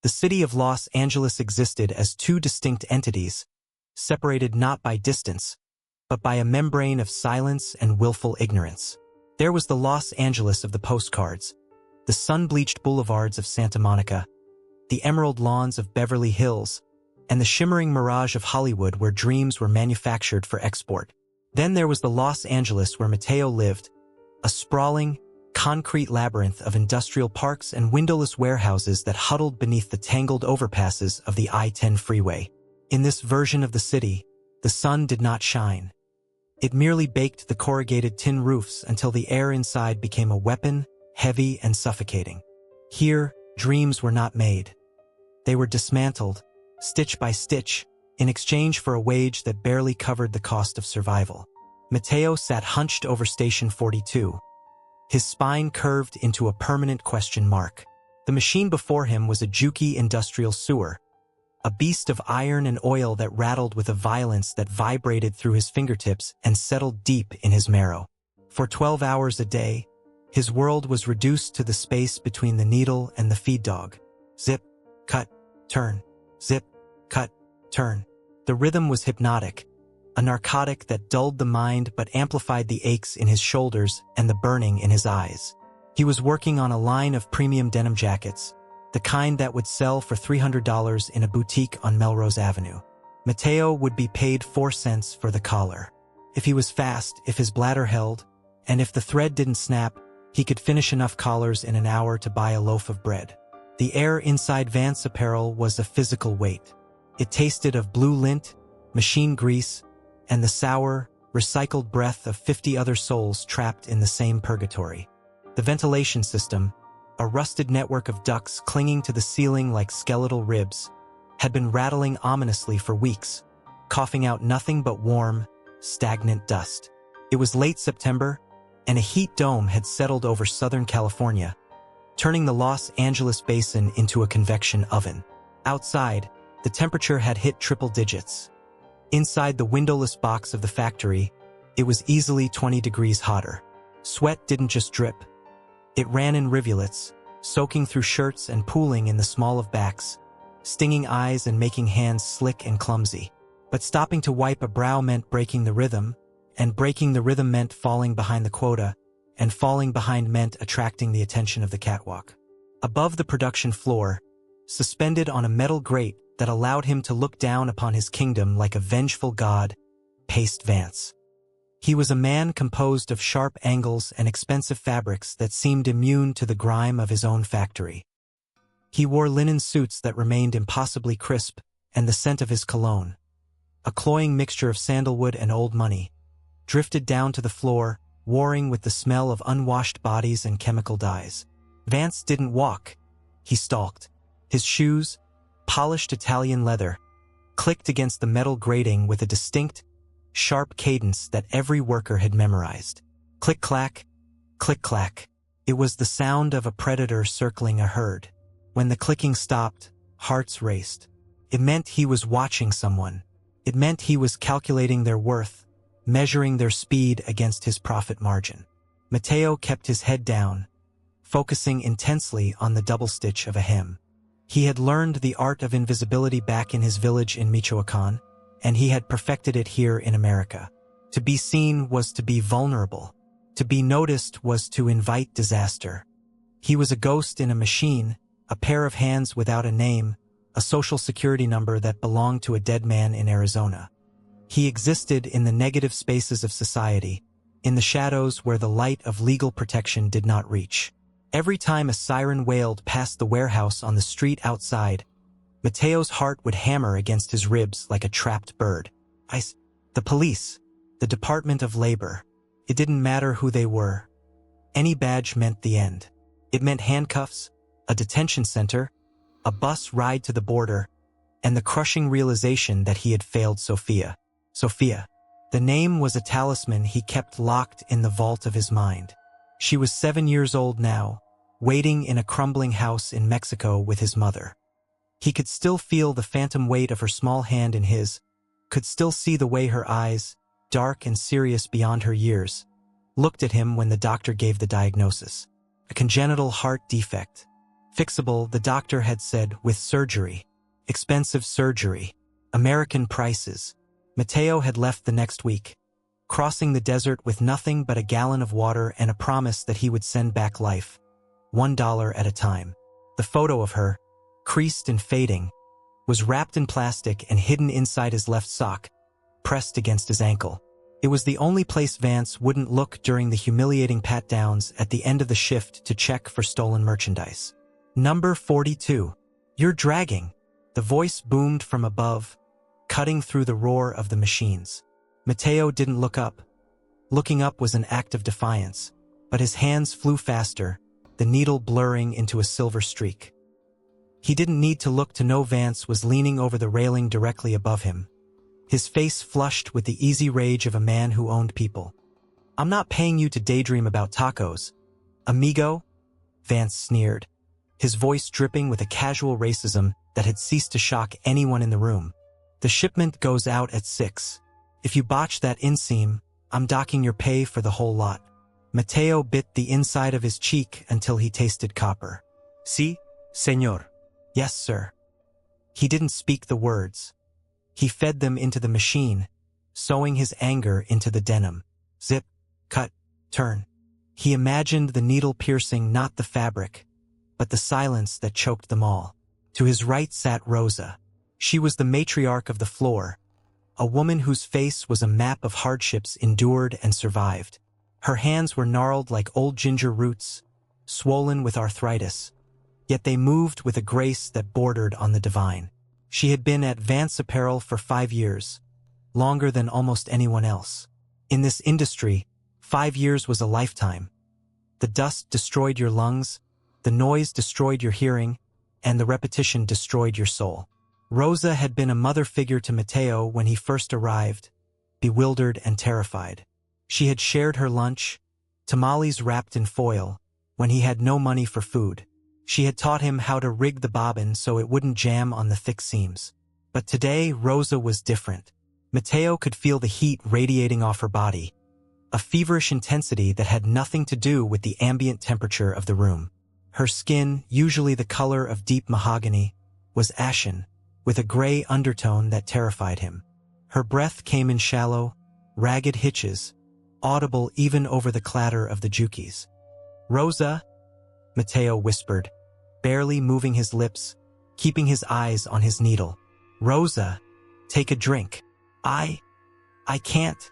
The city of Los Angeles existed as two distinct entities, separated not by distance, but by a membrane of silence and willful ignorance. There was the Los Angeles of the postcards, the sun-bleached boulevards of Santa Monica, the emerald lawns of Beverly Hills, and the shimmering mirage of Hollywood where dreams were manufactured for export. Then there was the Los Angeles where Mateo lived, a sprawling, concrete labyrinth of industrial parks and windowless warehouses that huddled beneath the tangled overpasses of the I-10 freeway. In this version of the city, the sun did not shine. It merely baked the corrugated tin roofs until the air inside became a weapon, heavy and suffocating. Here, dreams were not made. They were dismantled, stitch by stitch, in exchange for a wage that barely covered the cost of survival. Mateo sat hunched over Station 42. His spine curved into a permanent question mark. The machine before him was a jukey industrial sewer, a beast of iron and oil that rattled with a violence that vibrated through his fingertips and settled deep in his marrow. For 12 hours a day, his world was reduced to the space between the needle and the feed dog. Zip, cut, turn, zip, cut, turn. The rhythm was hypnotic, a narcotic that dulled the mind but amplified the aches in his shoulders and the burning in his eyes. He was working on a line of premium denim jackets, the kind that would sell for $300 in a boutique on Melrose Avenue. Mateo would be paid 4 cents for the collar. If he was fast, if his bladder held, and if the thread didn't snap, he could finish enough collars in an hour to buy a loaf of bread. The air inside Vance apparel was a physical weight. It tasted of blue lint, machine grease, and the sour, recycled breath of 50 other souls trapped in the same purgatory. The ventilation system, a rusted network of ducts clinging to the ceiling like skeletal ribs, had been rattling ominously for weeks, coughing out nothing but warm, stagnant dust. It was late September, and a heat dome had settled over Southern California, turning the Los Angeles basin into a convection oven. Outside, the temperature had hit triple digits. Inside the windowless box of the factory, it was easily 20 degrees hotter. Sweat didn't just drip. It ran in rivulets, soaking through shirts and pooling in the small of backs, stinging eyes and making hands slick and clumsy. But stopping to wipe a brow meant breaking the rhythm, and breaking the rhythm meant falling behind the quota, and falling behind meant attracting the attention of the catwalk. Above the production floor, suspended on a metal grate that allowed him to look down upon his kingdom like a vengeful god, paced Vance. He was a man composed of sharp angles and expensive fabrics that seemed immune to the grime of his own factory. He wore linen suits that remained impossibly crisp, and the scent of his cologne, a cloying mixture of sandalwood and old money, drifted down to the floor, warring with the smell of unwashed bodies and chemical dyes. Vance didn't walk. He stalked. His shoes, polished Italian leather, clicked against the metal grating with a distinct, sharp cadence that every worker had memorized. Click-clack, click-clack. It was the sound of a predator circling a herd. When the clicking stopped, hearts raced. It meant he was watching someone. It meant he was calculating their worth, measuring their speed against his profit margin. Mateo kept his head down, focusing intensely on the double stitch of a hem. He had learned the art of invisibility back in his village in Michoacan, and he had perfected it here in America. To be seen was to be vulnerable. To be noticed was to invite disaster. He was a ghost in a machine, a pair of hands without a name, a social security number that belonged to a dead man in Arizona. He existed in the negative spaces of society, in the shadows where the light of legal protection did not reach. Every time a siren wailed past the warehouse on the street outside, Mateo's heart would hammer against his ribs like a trapped bird. The police, the Department of Labor. It didn't matter who they were. Any badge meant the end. It meant handcuffs, a detention center, a bus ride to the border, and the crushing realization that he had failed Sophia. Sophia. The name was a talisman he kept locked in the vault of his mind. She was 7 years old now, waiting in a crumbling house in Mexico with his mother. He could still feel the phantom weight of her small hand in his, could still see the way her eyes, dark and serious beyond her years, looked at him when the doctor gave the diagnosis. A congenital heart defect. Fixable, the doctor had said, with surgery. Expensive surgery. American prices. Mateo had left the next week, crossing the desert with nothing but a gallon of water and a promise that he would send back life, $1 at a time. The photo of her, creased and fading, was wrapped in plastic and hidden inside his left sock, pressed against his ankle. It was the only place Vance wouldn't look during the humiliating pat-downs at the end of the shift to check for stolen merchandise. Number 42. You're dragging. The voice boomed from above, cutting through the roar of the machines. Mateo didn't look up. Looking up was an act of defiance, but his hands flew faster, the needle blurring into a silver streak. He didn't need to look to know Vance was leaning over the railing directly above him, his face flushed with the easy rage of a man who owned people. "I'm not paying you to daydream about tacos, amigo," Vance sneered, his voice dripping with a casual racism that had ceased to shock anyone in the room. "The shipment goes out at 6. If you botch that inseam, I'm docking your pay for the whole lot." Mateo bit the inside of his cheek until he tasted copper. "Sí, señor." "Yes, sir." He didn't speak the words. He fed them into the machine, sewing his anger into the denim. Zip, cut, turn. He imagined the needle piercing not the fabric, but the silence that choked them all. To his right sat Rosa. She was the matriarch of the floor, a woman whose face was a map of hardships endured and survived. Her hands were gnarled like old ginger roots, swollen with arthritis, yet they moved with a grace that bordered on the divine. She had been at Vance Apparel for 5 years, longer than almost anyone else. In this industry, 5 years was a lifetime. The dust destroyed your lungs, the noise destroyed your hearing, and the repetition destroyed your soul. Rosa had been a mother figure to Mateo when he first arrived, bewildered and terrified. She had shared her lunch, tamales wrapped in foil, when he had no money for food. She had taught him how to rig the bobbin so it wouldn't jam on the thick seams. But today, Rosa was different. Mateo could feel the heat radiating off her body, a feverish intensity that had nothing to do with the ambient temperature of the room. Her skin, usually the color of deep mahogany, was ashen, with a gray undertone that terrified him. Her breath came in shallow, ragged hitches, audible even over the clatter of the jukis. "Rosa," Mateo whispered, barely moving his lips, keeping his eyes on his needle. "Rosa, take a drink." I can't,"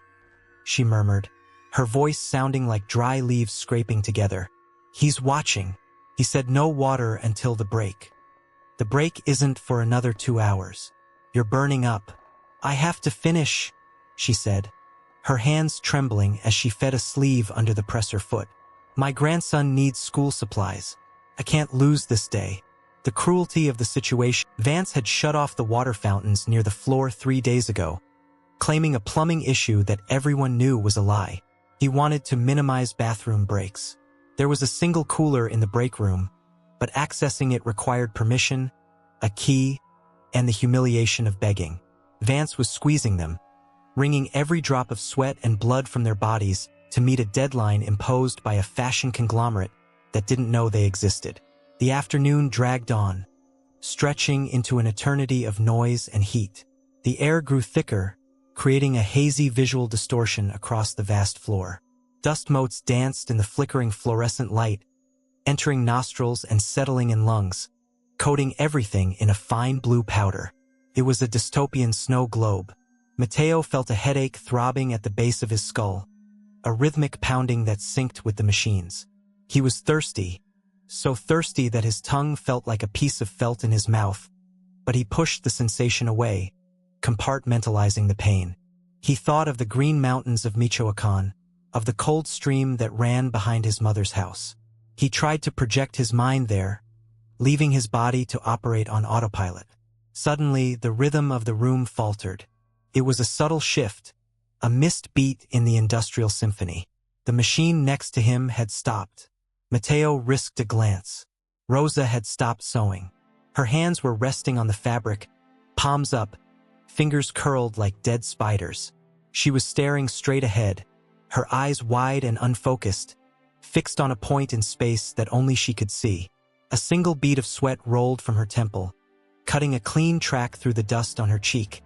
she murmured, her voice sounding like dry leaves scraping together. "He's watching." He said no water until the break. "The break isn't for another 2 hours. You're burning up." "I have to finish," she said, her hands trembling as she fed a sleeve under the presser foot. "My grandson needs school supplies. I can't lose this day." The cruelty of the situation. Vance had shut off the water fountains near the floor 3 days ago, claiming a plumbing issue that everyone knew was a lie. He wanted to minimize bathroom breaks. There was a single cooler in the break room, but accessing it required permission, a key, and the humiliation of begging. Vance was squeezing them, wringing every drop of sweat and blood from their bodies to meet a deadline imposed by a fashion conglomerate that didn't know they existed. The afternoon dragged on, stretching into an eternity of noise and heat. The air grew thicker, creating a hazy visual distortion across the vast floor. Dust motes danced in the flickering fluorescent light, entering nostrils and settling in lungs, coating everything in a fine blue powder. It was a dystopian snow globe. Mateo felt a headache throbbing at the base of his skull, a rhythmic pounding that synced with the machines. He was thirsty, so thirsty that his tongue felt like a piece of felt in his mouth, but he pushed the sensation away, compartmentalizing the pain. He thought of the green mountains of Michoacan, of the cold stream that ran behind his mother's house. He tried to project his mind there, leaving his body to operate on autopilot. Suddenly, the rhythm of the room faltered. It was a subtle shift, a missed beat in the industrial symphony. The machine next to him had stopped. Mateo risked a glance. Rosa had stopped sewing. Her hands were resting on the fabric, palms up, fingers curled like dead spiders. She was staring straight ahead, her eyes wide and unfocused, fixed on a point in space that only she could see. A single bead of sweat rolled from her temple, cutting a clean track through the dust on her cheek,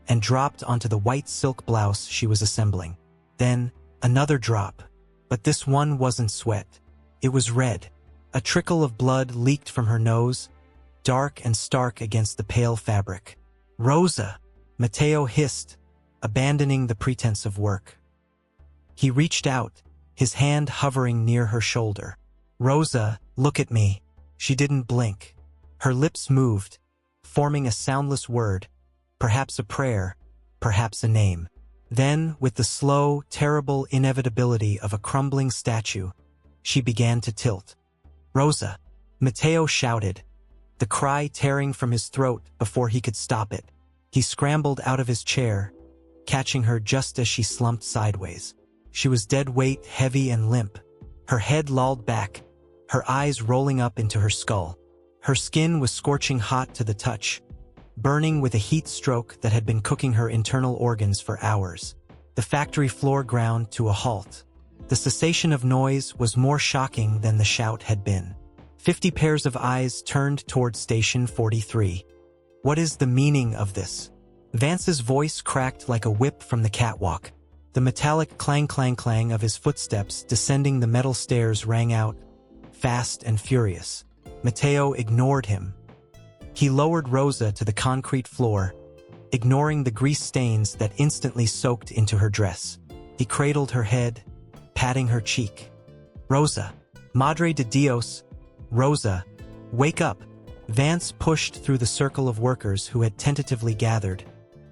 and dropped onto the white silk blouse she was assembling. Then, another drop. But this one wasn't sweat. It was red. A trickle of blood leaked from her nose, dark and stark against the pale fabric. "Rosa!" Mateo hissed, abandoning the pretense of work. He reached out, his hand hovering near her shoulder. "Rosa, look at me." She didn't blink. Her lips moved, forming a soundless word, perhaps a prayer, perhaps a name. Then, with the slow, terrible inevitability of a crumbling statue, she began to tilt. "Rosa!" Mateo shouted, the cry tearing from his throat before he could stop it. He scrambled out of his chair, catching her just as she slumped sideways. She was dead weight, heavy and limp, her head lolled back, her eyes rolling up into her skull. Her skin was scorching hot to the touch, burning with a heat stroke that had been cooking her internal organs for hours. The factory floor ground to a halt. The cessation of noise was more shocking than the shout had been. 50 pairs of eyes turned toward Station 43. "What is the meaning of this?" Vance's voice cracked like a whip from the catwalk. The metallic clang-clang-clang of his footsteps descending the metal stairs rang out, fast and furious. Mateo ignored him. He lowered Rosa to the concrete floor, ignoring the grease stains that instantly soaked into her dress. He cradled her head, patting her cheek. "Rosa, Madre de Dios, Rosa, wake up." Vance pushed through the circle of workers who had tentatively gathered,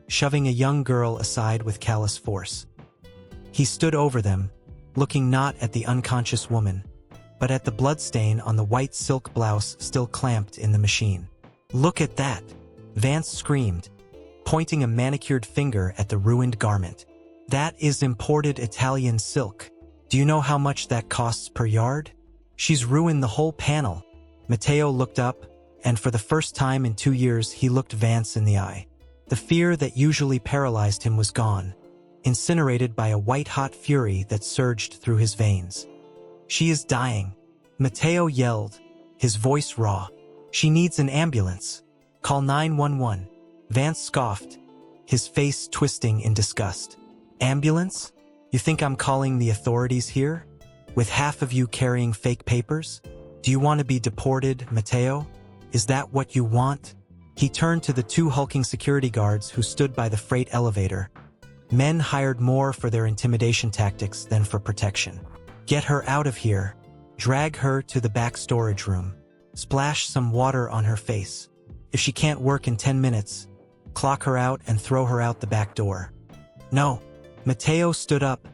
shoving a young girl aside with callous force. He stood over them, looking not at the unconscious woman, but at the bloodstain on the white silk blouse still clamped in the machine. "Look at that!" Vance screamed, pointing a manicured finger at the ruined garment. "That is imported Italian silk. Do you know how much that costs per yard? She's ruined the whole panel." Mateo looked up, and for the first time in 2 years he looked Vance in the eye. The fear that usually paralyzed him was gone, incinerated by a white-hot fury that surged through his veins. "She is dying," Mateo yelled, his voice raw. "She needs an ambulance. Call 911. Vance scoffed, his face twisting in disgust. "Ambulance? You think I'm calling the authorities here? With half of you carrying fake papers? Do you want to be deported, Mateo? Is that what you want?" He turned to the 2 hulking security guards who stood by the freight elevator, men hired more for their intimidation tactics than for protection. "Get her out of here. Drag her to the back storage room. Splash some water on her face. If she can't work in 10 minutes, clock her out and throw her out the back door." "No." Mateo stood up,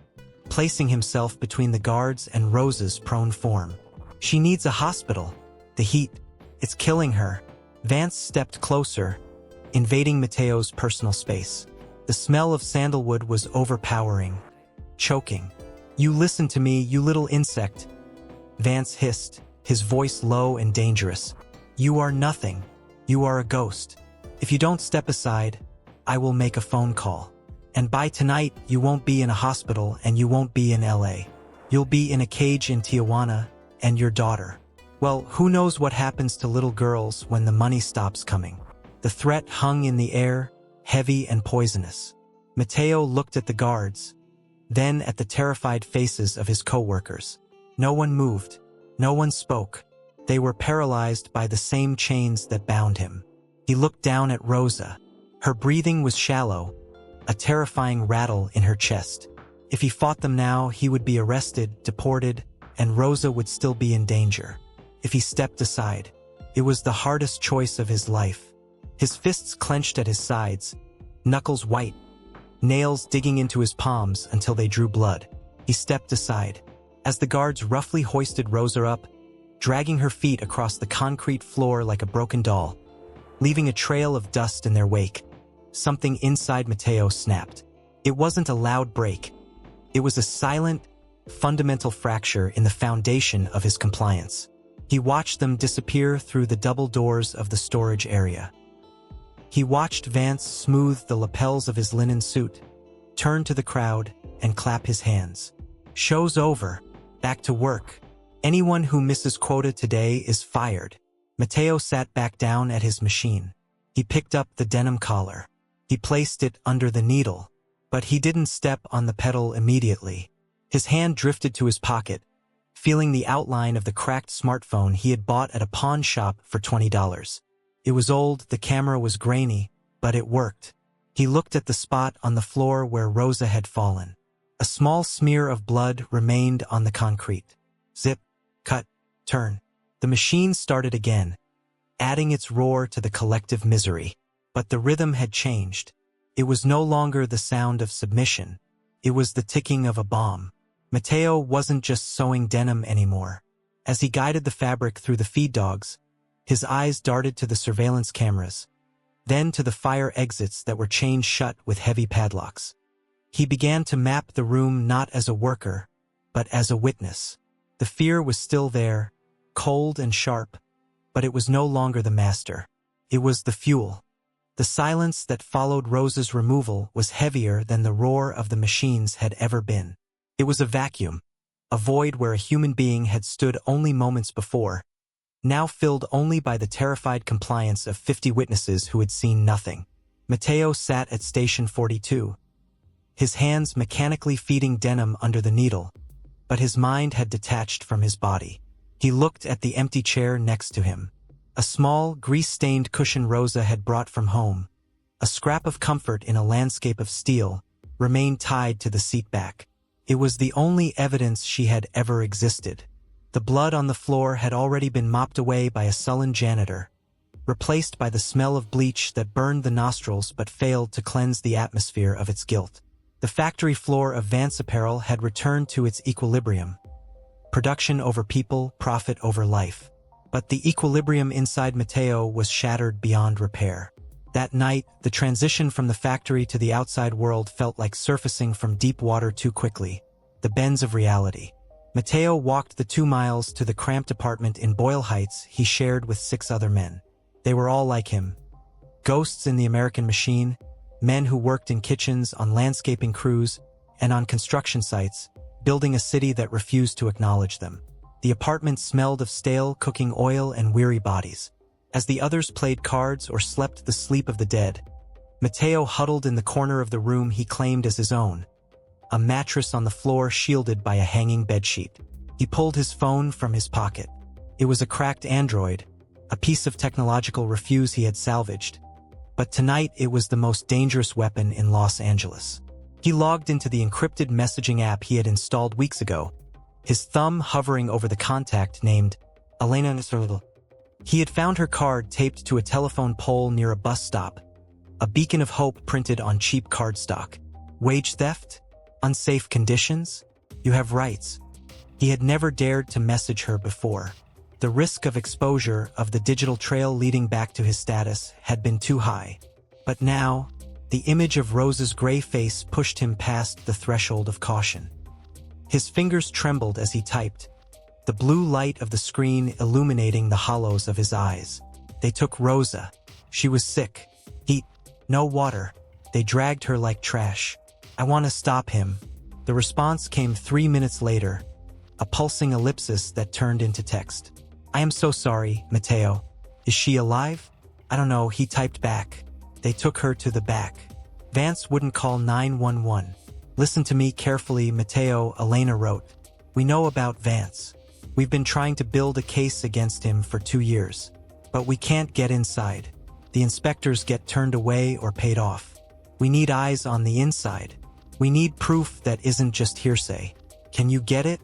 placing himself between the guards and Rosa's prone form. "She needs a hospital. The heat, it's killing her." Vance stepped closer, invading Mateo's personal space. The smell of sandalwood was overpowering, choking. "You listen to me, you little insect," Vance hissed, his voice low and dangerous. "You are nothing. You are a ghost. If you don't step aside, I will make a phone call. And by tonight, you won't be in a hospital and you won't be in LA. You'll be in a cage in Tijuana, and your daughter. Well, who knows what happens to little girls when the money stops coming." The threat hung in the air, heavy and poisonous. Mateo looked at the guards, then at the terrified faces of his co-workers. No one moved. No one spoke. They were paralyzed by the same chains that bound him. He looked down at Rosa. Her breathing was shallow, a terrifying rattle in her chest. If he fought them now, he would be arrested, deported, and Rosa would still be in danger. If he stepped aside, it was the hardest choice of his life. His fists clenched at his sides, knuckles white, nails digging into his palms until they drew blood. He stepped aside. As the guards roughly hoisted Rosa up, dragging her feet across the concrete floor like a broken doll, leaving a trail of dust in their wake, something inside Mateo snapped. It wasn't a loud break. It was a silent, fundamental fracture in the foundation of his compliance. He watched them disappear through the double doors of the storage area. He watched Vance smooth the lapels of his linen suit, turn to the crowd, and clap his hands. "Show's over. Back to work. Anyone who misses quota today is fired." Mateo sat back down at his machine. He picked up the denim collar. He placed it under the needle, but he didn't step on the pedal immediately. His hand drifted to his pocket, feeling the outline of the cracked smartphone he had bought at a pawn shop for $20. It was old, the camera was grainy, but it worked. He looked at the spot on the floor where Rosa had fallen. A small smear of blood remained on the concrete. Zip, cut, turn. The machine started again, adding its roar to the collective misery. But the rhythm had changed. It was no longer the sound of submission. It was the ticking of a bomb. Mateo wasn't just sewing denim anymore. As he guided the fabric through the feed dogs, his eyes darted to the surveillance cameras, then to the fire exits that were chained shut with heavy padlocks. He began to map the room not as a worker, but as a witness. The fear was still there, cold and sharp, but it was no longer the master. It was the fuel. The silence that followed Rosa's removal was heavier than the roar of the machines had ever been. It was a vacuum, a void where a human being had stood only moments before, now filled only by the terrified compliance of 50 witnesses who had seen nothing. Mateo sat at Station 42, his hands mechanically feeding denim under the needle, but his mind had detached from his body. He looked at the empty chair next to him. A small, grease-stained cushion Rosa had brought from home, a scrap of comfort in a landscape of steel, remained tied to the seat back. It was the only evidence she had ever existed. The blood on the floor had already been mopped away by a sullen janitor, replaced by the smell of bleach that burned the nostrils but failed to cleanse the atmosphere of its guilt. The factory floor of Vance apparel had returned to its equilibrium. Production over people, profit over life. But the equilibrium inside Mateo was shattered beyond repair. That night, the transition from the factory to the outside world felt like surfacing from deep water too quickly. The bends of reality. Mateo walked the 2 miles to the cramped apartment in Boyle Heights he shared with 6 other men. They were all like him. Ghosts in the American machine, men who worked in kitchens, on landscaping crews, and on construction sites, building a city that refused to acknowledge them. The apartment smelled of stale cooking oil and weary bodies. As the others played cards or slept the sleep of the dead, Mateo huddled in the corner of the room he claimed as his own, a mattress on the floor shielded by a hanging bedsheet. He pulled his phone from his pocket. It was a cracked Android, a piece of technological refuse he had salvaged. But tonight it was the most dangerous weapon in Los Angeles. He logged into the encrypted messaging app he had installed weeks ago, his thumb hovering over the contact named Elena Nisrudl. He had found her card taped to a telephone pole near a bus stop, a beacon of hope printed on cheap cardstock. Wage theft? Unsafe conditions? You have rights. He had never dared to message her before. The risk of exposure of the digital trail leading back to his status had been too high. But now, the image of Rosa's gray face pushed him past the threshold of caution. His fingers trembled as he typed, the blue light of the screen illuminating the hollows of his eyes. They took Rosa. She was sick. Heat. No water. They dragged her like trash. I want to stop him. The response came 3 minutes later, a pulsing ellipsis that turned into text. I am so sorry, Mateo. Is she alive? I don't know, he typed back. They took her to the back. Vance wouldn't call 911. Listen to me carefully, Mateo, Elena wrote. We know about Vance. We've been trying to build a case against him for 2 years. But we can't get inside. The inspectors get turned away or paid off. We need eyes on the inside. We need proof that isn't just hearsay. Can you get it?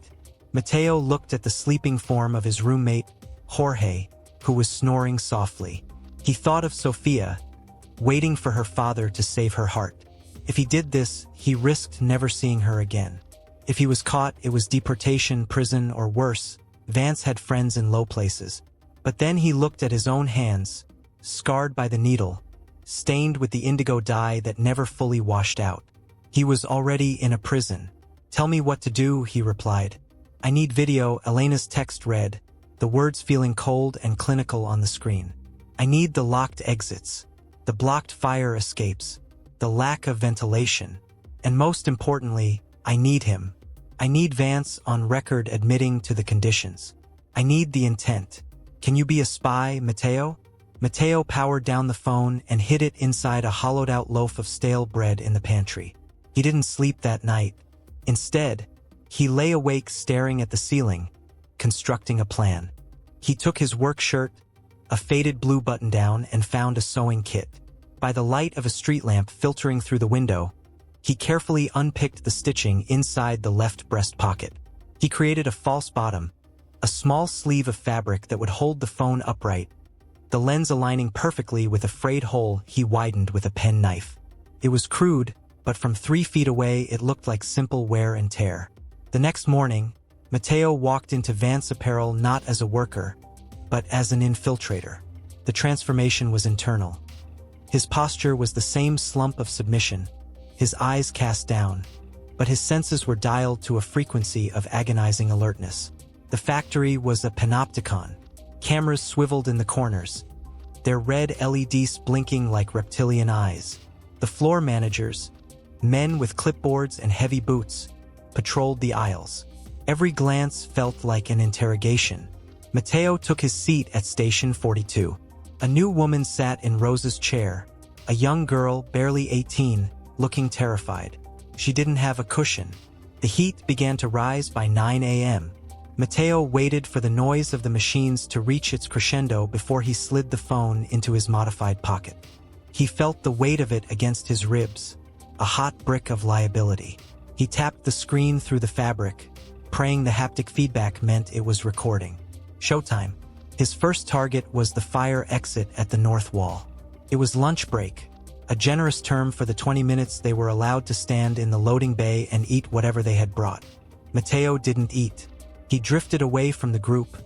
Mateo looked at the sleeping form of his roommate, Jorge, who was snoring softly. He thought of Sofia, waiting for her father to save her heart. If he did this, he risked never seeing her again. If he was caught, it was deportation, prison, or worse. Vance had friends in low places. But then he looked at his own hands, scarred by the needle, stained with the indigo dye that never fully washed out. He was already in a prison. Tell me what to do, he replied. I need video, Elena's text read, the words feeling cold and clinical on the screen. I need the locked exits, the blocked fire escapes, the lack of ventilation. And most importantly, I need him. I need Vance on record admitting to the conditions. I need the intent. "Can you be a spy, Mateo?" Mateo powered down the phone and hid it inside a hollowed-out loaf of stale bread in the pantry. He didn't sleep that night. Instead, he lay awake staring at the ceiling, constructing a plan. He took his work shirt, a faded blue button-down, and found a sewing kit. By the light of a street lamp filtering through the window, he carefully unpicked the stitching inside the left breast pocket. He created a false bottom, a small sleeve of fabric that would hold the phone upright, the lens aligning perfectly with a frayed hole he widened with a penknife. It was crude, but from 3 feet away it looked like simple wear and tear. The next morning, Mateo walked into Vance apparel not as a worker, but as an infiltrator. The transformation was internal. His posture was the same slump of submission, his eyes cast down, but his senses were dialed to a frequency of agonizing alertness. The factory was a panopticon. Cameras swiveled in the corners, their red LEDs blinking like reptilian eyes. The floor managers, men with clipboards and heavy boots, patrolled the aisles. Every glance felt like an interrogation. Mateo took his seat at Station 42. A new woman sat in Rosa's chair, a young girl, barely 18, looking terrified. She didn't have a cushion. The heat began to rise by 9 a.m. Mateo waited for the noise of the machines to reach its crescendo before he slid the phone into his modified pocket. He felt the weight of it against his ribs, a hot brick of liability. He tapped the screen through the fabric, praying the haptic feedback meant it was recording. Showtime. His first target was the fire exit at the north wall. It was lunch break, a generous term for the 20 minutes they were allowed to stand in the loading bay and eat whatever they had brought. Mateo didn't eat. He drifted away from the group,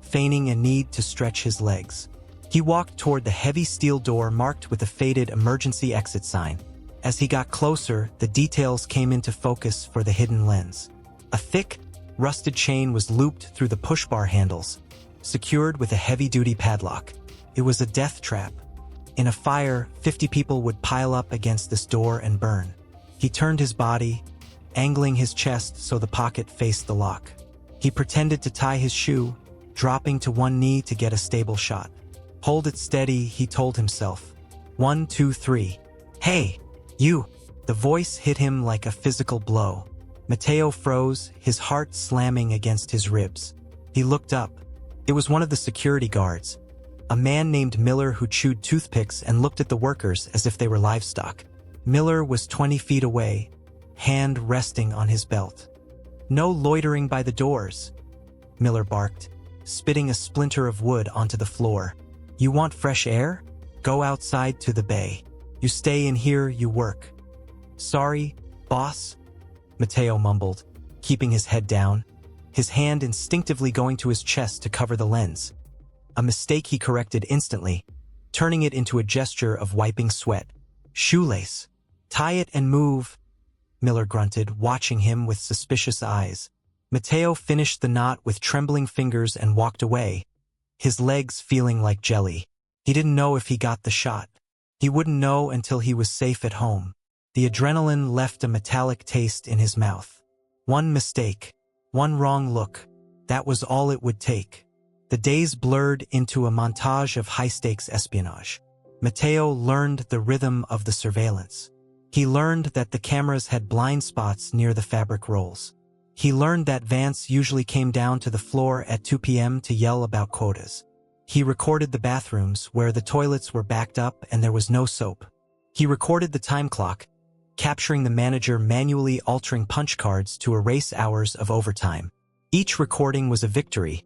feigning a need to stretch his legs. He walked toward the heavy steel door marked with a faded emergency exit sign. As he got closer, the details came into focus for the hidden lens. A thick, rusted chain was looped through the push bar handles, secured with a heavy-duty padlock. It was a death trap. In a fire, 50 people would pile up against this door and burn. He turned his body, angling his chest so the pocket faced the lock. He pretended to tie his shoe, dropping to one knee to get a stable shot. "Hold it steady," he told himself. 1, 2, 3. "Hey, you!" The voice hit him like a physical blow. Mateo froze, his heart slamming against his ribs. He looked up. It was one of the security guards, a man named Miller who chewed toothpicks and looked at the workers as if they were livestock. Miller was 20 feet away, hand resting on his belt. "No loitering by the doors," Miller barked, spitting a splinter of wood onto the floor. "You want fresh air? Go outside to the bay. You stay in here, you work." "Sorry, boss," Mateo mumbled, keeping his head down, his hand instinctively going to his chest to cover the lens. A mistake he corrected instantly, turning it into a gesture of wiping sweat. "Shoelace. Tie it and move," Miller grunted, watching him with suspicious eyes. Mateo finished the knot with trembling fingers and walked away, his legs feeling like jelly. He didn't know if he got the shot. He wouldn't know until he was safe at home. The adrenaline left a metallic taste in his mouth. One mistake, one wrong look, that was all it would take. The days blurred into a montage of high-stakes espionage. Mateo learned the rhythm of the surveillance. He learned that the cameras had blind spots near the fabric rolls. He learned that Vance usually came down to the floor at 2 p.m. to yell about quotas. He recorded the bathrooms where the toilets were backed up and there was no soap. He recorded the time clock, capturing the manager manually altering punch cards to erase hours of overtime. Each recording was a victory,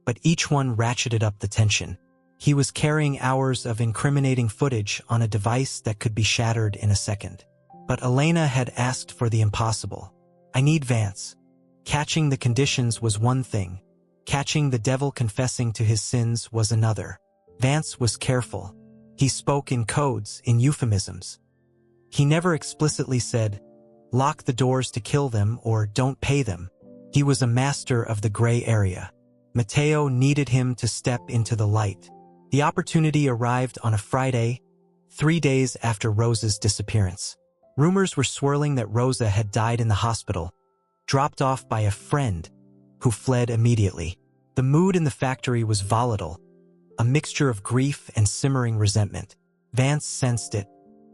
but each one ratcheted up the tension. He was carrying hours of incriminating footage on a device that could be shattered in a second. But Elena had asked for the impossible. "I need Vance." Catching the conditions was one thing. Catching the devil confessing to his sins was another. Vance was careful. He spoke in codes, in euphemisms. He never explicitly said, "Lock the doors to kill them" or "Don't pay them." He was a master of the gray area. Mateo needed him to step into the light. The opportunity arrived on a Friday, 3 days after Rosa's disappearance. Rumors were swirling that Rosa had died in the hospital, dropped off by a friend who fled immediately. The mood in the factory was volatile. a mixture of grief and simmering resentment. Vance sensed it.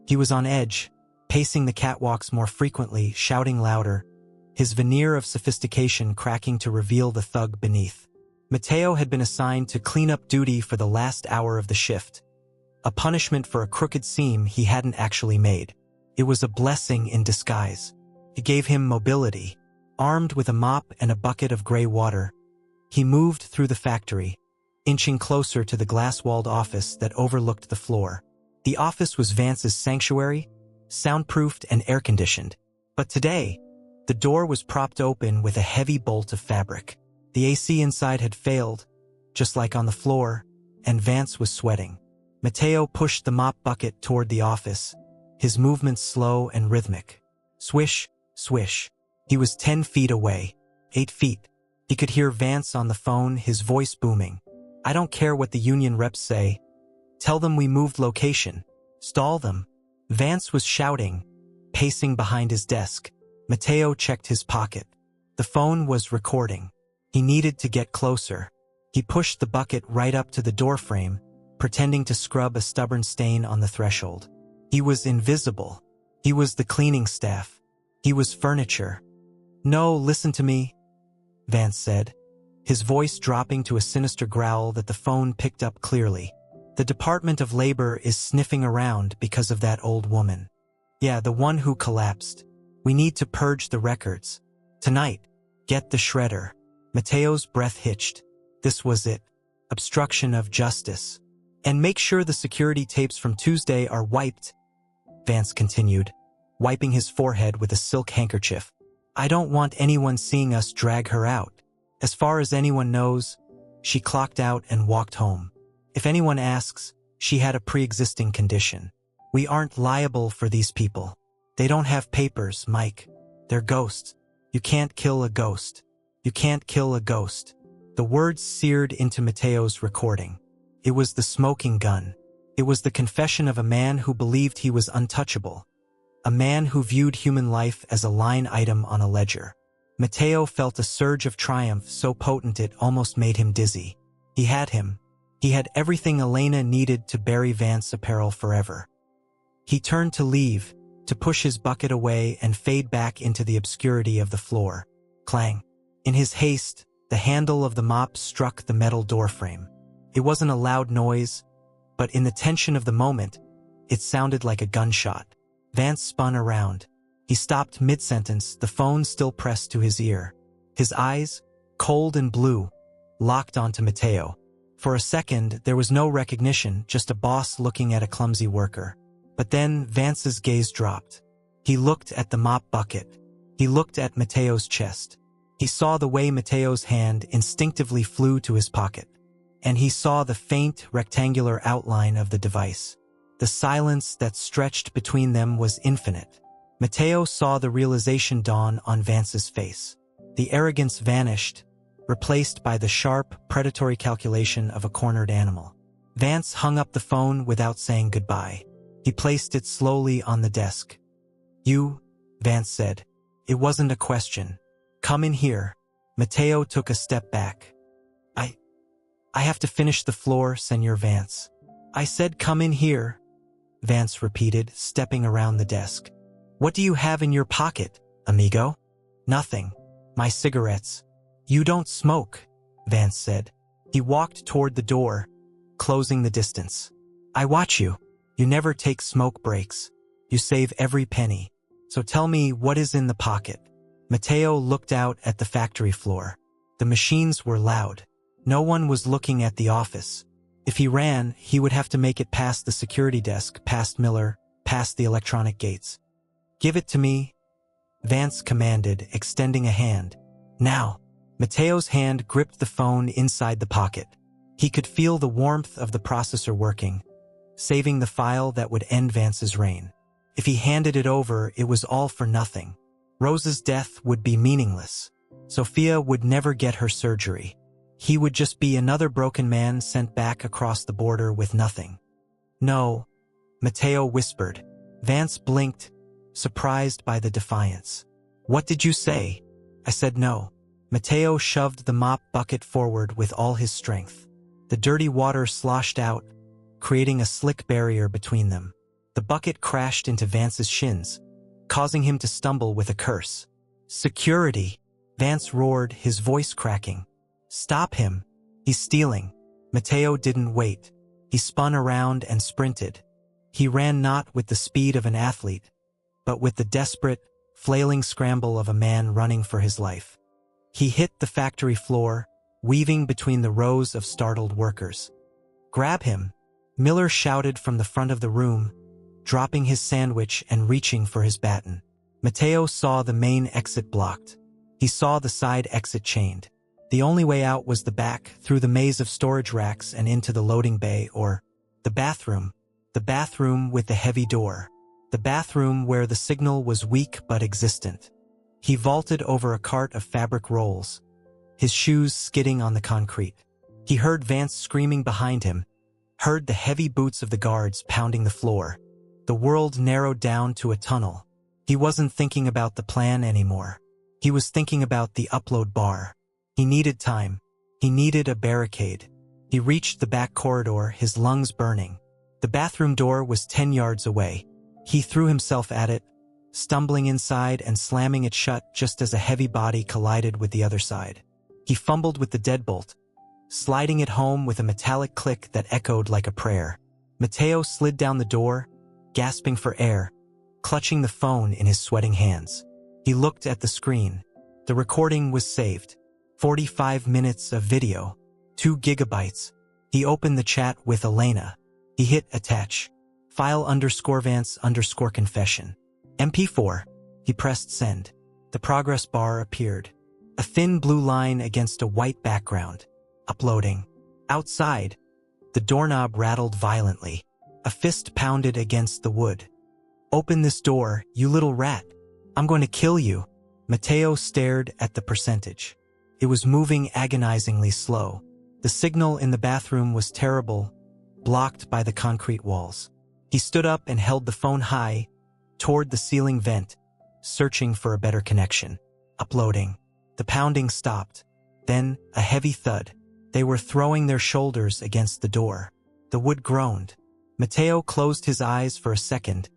He was on edge, pacing the catwalks more frequently, shouting louder, his veneer of sophistication cracking to reveal the thug beneath. Mateo had been assigned to clean up duty for the last hour of the shift, a punishment for a crooked seam he hadn't actually made. It was a blessing in disguise. It gave him mobility. Armed with a mop and a bucket of gray water, he moved through the factory, inching closer to the glass-walled office that overlooked the floor. The office was Vance's sanctuary, soundproofed and air-conditioned. But today, the door was propped open with a heavy bolt of fabric. The AC inside had failed, just like on the floor, and Vance was sweating. Mateo pushed the mop bucket toward the office, his movements slow and rhythmic. Swish, swish. He was 10 feet away, 8 feet. He could hear Vance on the phone, his voice booming. "I don't care what the union reps say. Tell them we moved location. Stall them." Vance was shouting, pacing behind his desk. Mateo checked his pocket. The phone was recording. He needed to get closer. He pushed the bucket right up to the doorframe, pretending to scrub a stubborn stain on the threshold. He was invisible. He was the cleaning staff. He was furniture. "No, listen to me," Vance said, his voice dropping to a sinister growl that the phone picked up clearly. "The Department of Labor is sniffing around because of that old woman. Yeah, the one who collapsed. We need to purge the records. Tonight, get the shredder." Mateo's breath hitched. This was it. Obstruction of justice. "And make sure the security tapes from Tuesday are wiped," Vance continued, wiping his forehead with a silk handkerchief. "I don't want anyone seeing us drag her out. As far as anyone knows, she clocked out and walked home. If anyone asks, she had a pre-existing condition. We aren't liable for these people. They don't have papers, Mike. They're ghosts. You can't kill a ghost. You can't kill a ghost." The words seared into Mateo's recording. It was the smoking gun. It was the confession of a man who believed he was untouchable. A man who viewed human life as a line item on a ledger. Mateo felt a surge of triumph so potent it almost made him dizzy. He had him. He had everything Elena needed to bury Vance apparel forever. He turned to leave, to push his bucket away and fade back into the obscurity of the floor. Clang. In his haste, the handle of the mop struck the metal doorframe. It wasn't a loud noise, but in the tension of the moment, it sounded like a gunshot. Vance spun around. He stopped mid-sentence, the phone still pressed to his ear. His eyes, cold and blue, locked onto Mateo. For a second, there was no recognition, just a boss looking at a clumsy worker. But then Vance's gaze dropped. He looked at the mop bucket. He looked at Mateo's chest. He saw the way Mateo's hand instinctively flew to his pocket. And he saw the faint, rectangular outline of the device. The silence that stretched between them was infinite. Mateo saw the realization dawn on Vance's face. The arrogance vanished, replaced by the sharp, predatory calculation of a cornered animal. Vance hung up the phone without saying goodbye. He placed it slowly on the desk. "You," Vance said. It wasn't a question. "Come in here." Mateo took a step back. I have to finish the floor, Senor Vance." "I said come in here," Vance repeated, stepping around the desk. "What do you have in your pocket, amigo?" "Nothing. My cigarettes." "You don't smoke," Vance said. He walked toward the door, closing the distance. "I watch you. You never take smoke breaks. You save every penny. So tell me what is in the pocket." Mateo looked out at the factory floor. The machines were loud. No one was looking at the office. If he ran, he would have to make it past the security desk, past Miller, past the electronic gates. "Give it to me," Vance commanded, extending a hand. "Now." Mateo's hand gripped the phone inside the pocket. He could feel the warmth of the processor working, saving the file that would end Vance's reign. If he handed it over, it was all for nothing. Rose's death would be meaningless. Sophia would never get her surgery. He would just be another broken man sent back across the border with nothing. "No," Mateo whispered. Vance blinked, surprised by the defiance. "What did you say?" "I said no." Mateo shoved the mop bucket forward with all his strength. The The dirty water sloshed out, creating a slick barrier between them. The bucket crashed into Vance's shins, causing him to stumble with a curse. "Security!" Vance roared, his voice cracking. "Stop him! He's stealing!" Mateo didn't wait. He spun around and sprinted. He ran not with the speed of an athlete, but with the desperate, flailing scramble of a man running for his life. He hit the factory floor, weaving between the rows of startled workers. "Grab him!" Miller shouted from the front of the room, dropping his sandwich and reaching for his baton. Mateo saw the main exit blocked. He saw the side exit chained. The only way out was the back, through the maze of storage racks and into the loading bay, or the bathroom with the heavy door. The bathroom where the signal was weak but existent. He vaulted over a cart of fabric rolls, his shoes skidding on the concrete. He heard Vance screaming behind him, heard the heavy boots of the guards pounding the floor. The world narrowed down to a tunnel. He wasn't thinking about the plan anymore. He was thinking about the upload bar. He needed time. He needed a barricade. He reached the back corridor, his lungs burning. The bathroom door was 10 yards away. He threw himself at it, stumbling inside and slamming it shut just as a heavy body collided with the other side. He fumbled with the deadbolt, sliding it home with a metallic click that echoed like a prayer. Mateo slid down the door, gasping for air, clutching the phone in his sweating hands. He looked at the screen. The recording was saved. 45 minutes of video. 2 gigabytes. He opened the chat with Elena. He hit attach. File_Vance_confession. MP4. He pressed send. The progress bar appeared. A thin blue line against a white background. Uploading. Outside, the doorknob rattled violently. A fist pounded against the wood. "Open this door, you little rat. I'm going to kill you." Mateo stared at the percentage. It was moving agonizingly slow. The signal in the bathroom was terrible, blocked by the concrete walls. He stood up and held the phone high, toward the ceiling vent, searching for a better connection. Uploading. The pounding stopped. Then, a heavy thud. They were throwing their shoulders against the door. The wood groaned. Mateo closed his eyes for a second,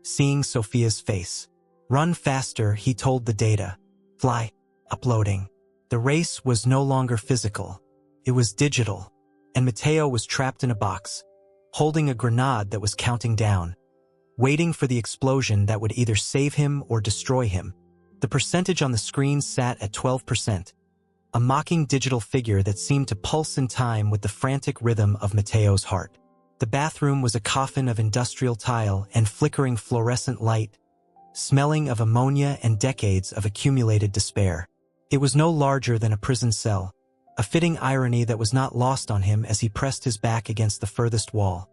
seeing Sophia's face. "Run faster," he told the data. "Fly." Uploading. The race was no longer physical. It was digital, and Mateo was trapped in a box, holding a grenade that was counting down, waiting for the explosion that would either save him or destroy him. The percentage on the screen sat at 12%, a mocking digital figure that seemed to pulse in time with the frantic rhythm of Mateo's heart. The bathroom was a coffin of industrial tile and flickering fluorescent light, smelling of ammonia and decades of accumulated despair. It was no larger than a prison cell, a fitting irony that was not lost on him as he pressed his back against the furthest wall.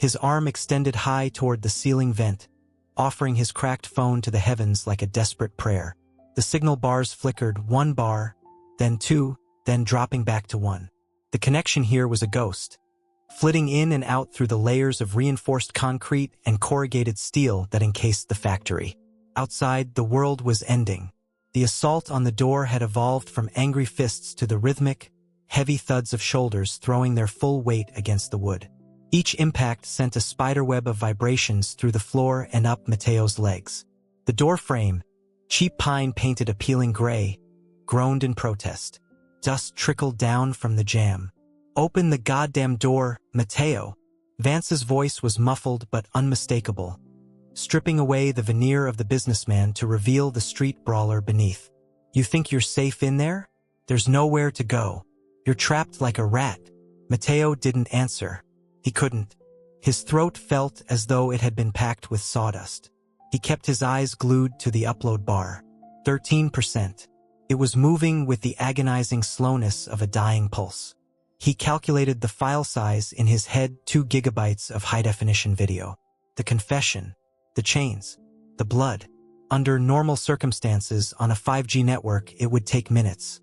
His arm extended high toward the ceiling vent, offering his cracked phone to the heavens like a desperate prayer. The signal bars flickered, 1 bar, then 2, then dropping back to 1. The connection here was a ghost, flitting in and out through the layers of reinforced concrete and corrugated steel that encased the factory. Outside, the world was ending. The assault on the door had evolved from angry fists to the rhythmic, heavy thuds of shoulders throwing their full weight against the wood. Each impact sent a spiderweb of vibrations through the floor and up Mateo's legs. The door frame, cheap pine painted a peeling gray, groaned in protest. Dust trickled down from the jamb. "Open the goddamn door, Mateo." Vance's voice was muffled but unmistakable, stripping away the veneer of the businessman to reveal the street brawler beneath. "You think you're safe in there? There's nowhere to go. You're trapped like a rat." Mateo didn't answer. He couldn't. His throat felt as though it had been packed with sawdust. He kept his eyes glued to the upload bar. 13%. It was moving with the agonizing slowness of a dying pulse. He calculated the file size in his head, 2 gigabytes of high-definition video. The confession, the chains, the blood. Under normal circumstances on a 5G network, it would take minutes.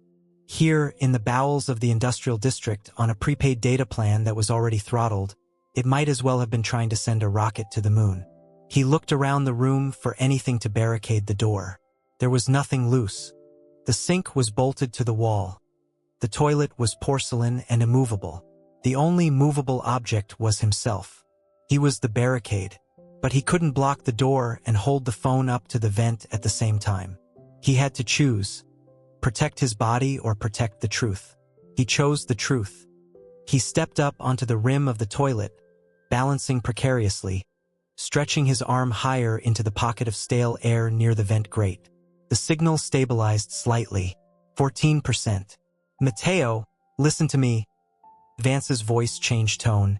Here, in the bowels of the industrial district, on a prepaid data plan that was already throttled, it might as well have been trying to send a rocket to the moon. He looked around the room for anything to barricade the door. There was nothing loose. The sink was bolted to the wall. The toilet was porcelain and immovable. The only movable object was himself. He was the barricade, but he couldn't block the door and hold the phone up to the vent at the same time. He had to choose, protect his body or protect the truth. He chose the truth. He stepped up onto the rim of the toilet, balancing precariously, stretching his arm higher into the pocket of stale air near the vent grate. The signal stabilized slightly. 14%. Mateo, listen to me. Vance's voice changed tone,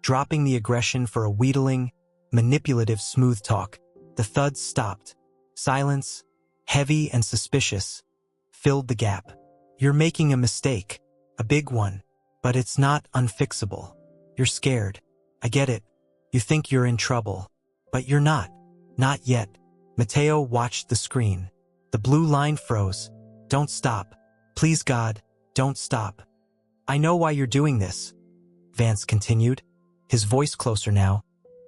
dropping the aggression for a wheedling, manipulative smooth talk. The thuds stopped. Silence, heavy and suspicious, filled the gap. You're making a mistake, a big one, but it's not unfixable. You're scared. I get it. You think you're in trouble, but you're not. Not yet. Mateo watched the screen. The blue line froze. Don't stop. Please God, don't stop. I know why you're doing this, Vance continued, his voice closer now,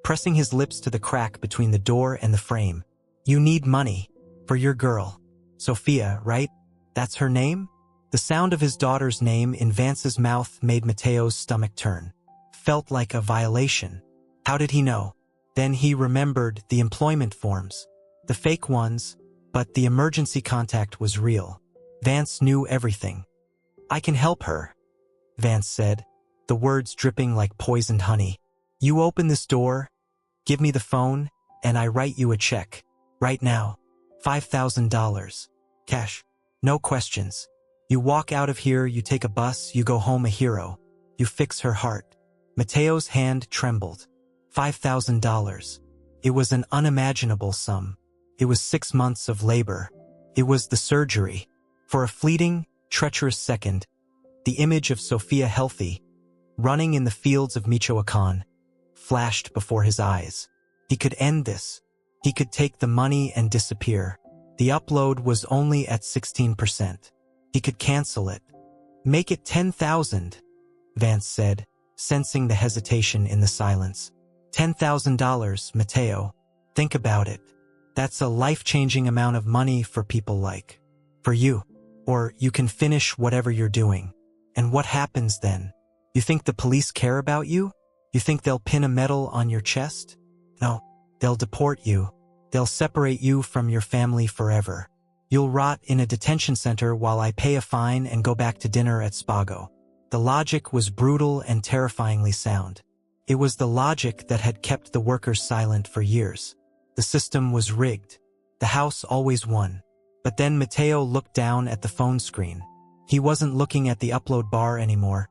pressing his lips to the crack between the door and the frame. You need money. For your girl. Sophia, right? That's her name? The sound of his daughter's name in Vance's mouth made Mateo's stomach turn. Felt like a violation. How did he know? Then he remembered the employment forms. The fake ones, but the emergency contact was real. Vance knew everything. I can help her, Vance said, the words dripping like poisoned honey. You open this door, give me the phone, and I write you a check. Right now. $5,000. Cash. No questions. You walk out of here, you take a bus, you go home a hero. You fix her heart. Mateo's hand trembled. $5,000. It was an unimaginable sum. It was 6 months of labor. It was the surgery. For a fleeting, treacherous second, the image of Sophia healthy, running in the fields of Michoacan, flashed before his eyes. He could end this. He could take the money and disappear. The upload was only at 16%. He could cancel it. Make it 10,000, Vance said, sensing the hesitation in the silence. $10,000, Mateo. Think about it. That's a life-changing amount of money for people like for you. Or you can finish whatever you're doing. And what happens then? You think the police care about you? You think they'll pin a medal on your chest? No. They'll deport you. They'll separate you from your family forever. You'll rot in a detention center while I pay a fine and go back to dinner at Spago. The logic was brutal and terrifyingly sound. It was the logic that had kept the workers silent for years. The system was rigged. The house always won. But then Mateo looked down at the phone screen. He wasn't looking at the upload bar anymore.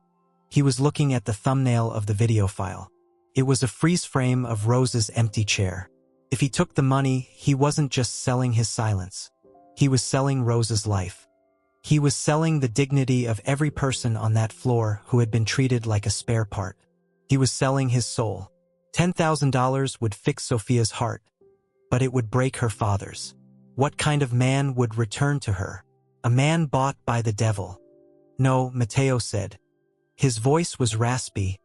He was looking at the thumbnail of the video file. It was a freeze frame of Rose's empty chair. If he took the money, he wasn't just selling his silence. He was selling Rose's life. He was selling the dignity of every person on that floor who had been treated like a spare part. He was selling his soul. $10,000 would fix Sophia's heart, but it would break her father's. What kind of man would return to her? A man bought by the devil. No, Mateo said. His voice was raspy,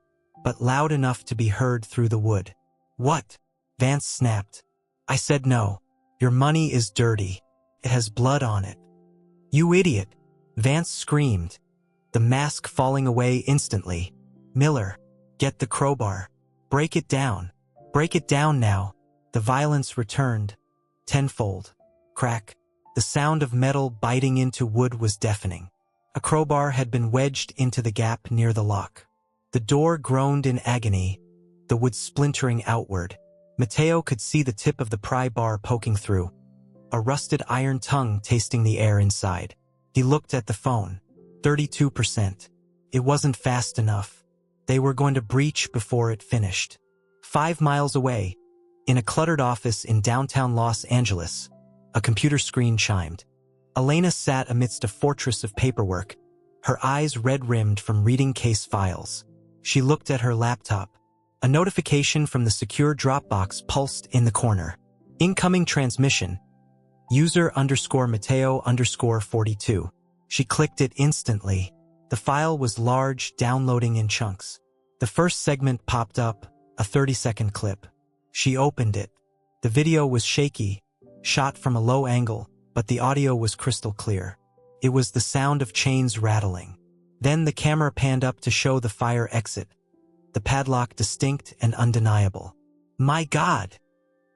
but loud enough to be heard through the wood. What? Vance snapped. I said no. Your money is dirty. It has blood on it. You idiot! Vance screamed, the mask falling away instantly. Miller, get the crowbar. Break it down. Break it down now. The violence returned, tenfold. Crack. The sound of metal biting into wood was deafening. A crowbar had been wedged into the gap near the lock. The door groaned in agony, the wood splintering outward. Mateo could see the tip of the pry bar poking through, a rusted iron tongue tasting the air inside. He looked at the phone. 32%. It wasn't fast enough. They were going to breach before it finished. 5 miles away, in a cluttered office in downtown Los Angeles, a computer screen chimed. Elena sat amidst a fortress of paperwork, her eyes red-rimmed from reading case files. She looked at her laptop. A notification from the secure Dropbox pulsed in the corner. Incoming transmission. User_Mateo_42. She clicked it instantly. The file was large, downloading in chunks. The first segment popped up, a 30-second clip. She opened it. The video was shaky, shot from a low angle, but the audio was crystal clear. It was the sound of chains rattling. Then the camera panned up to show the fire exit, the padlock distinct and undeniable. "My God!"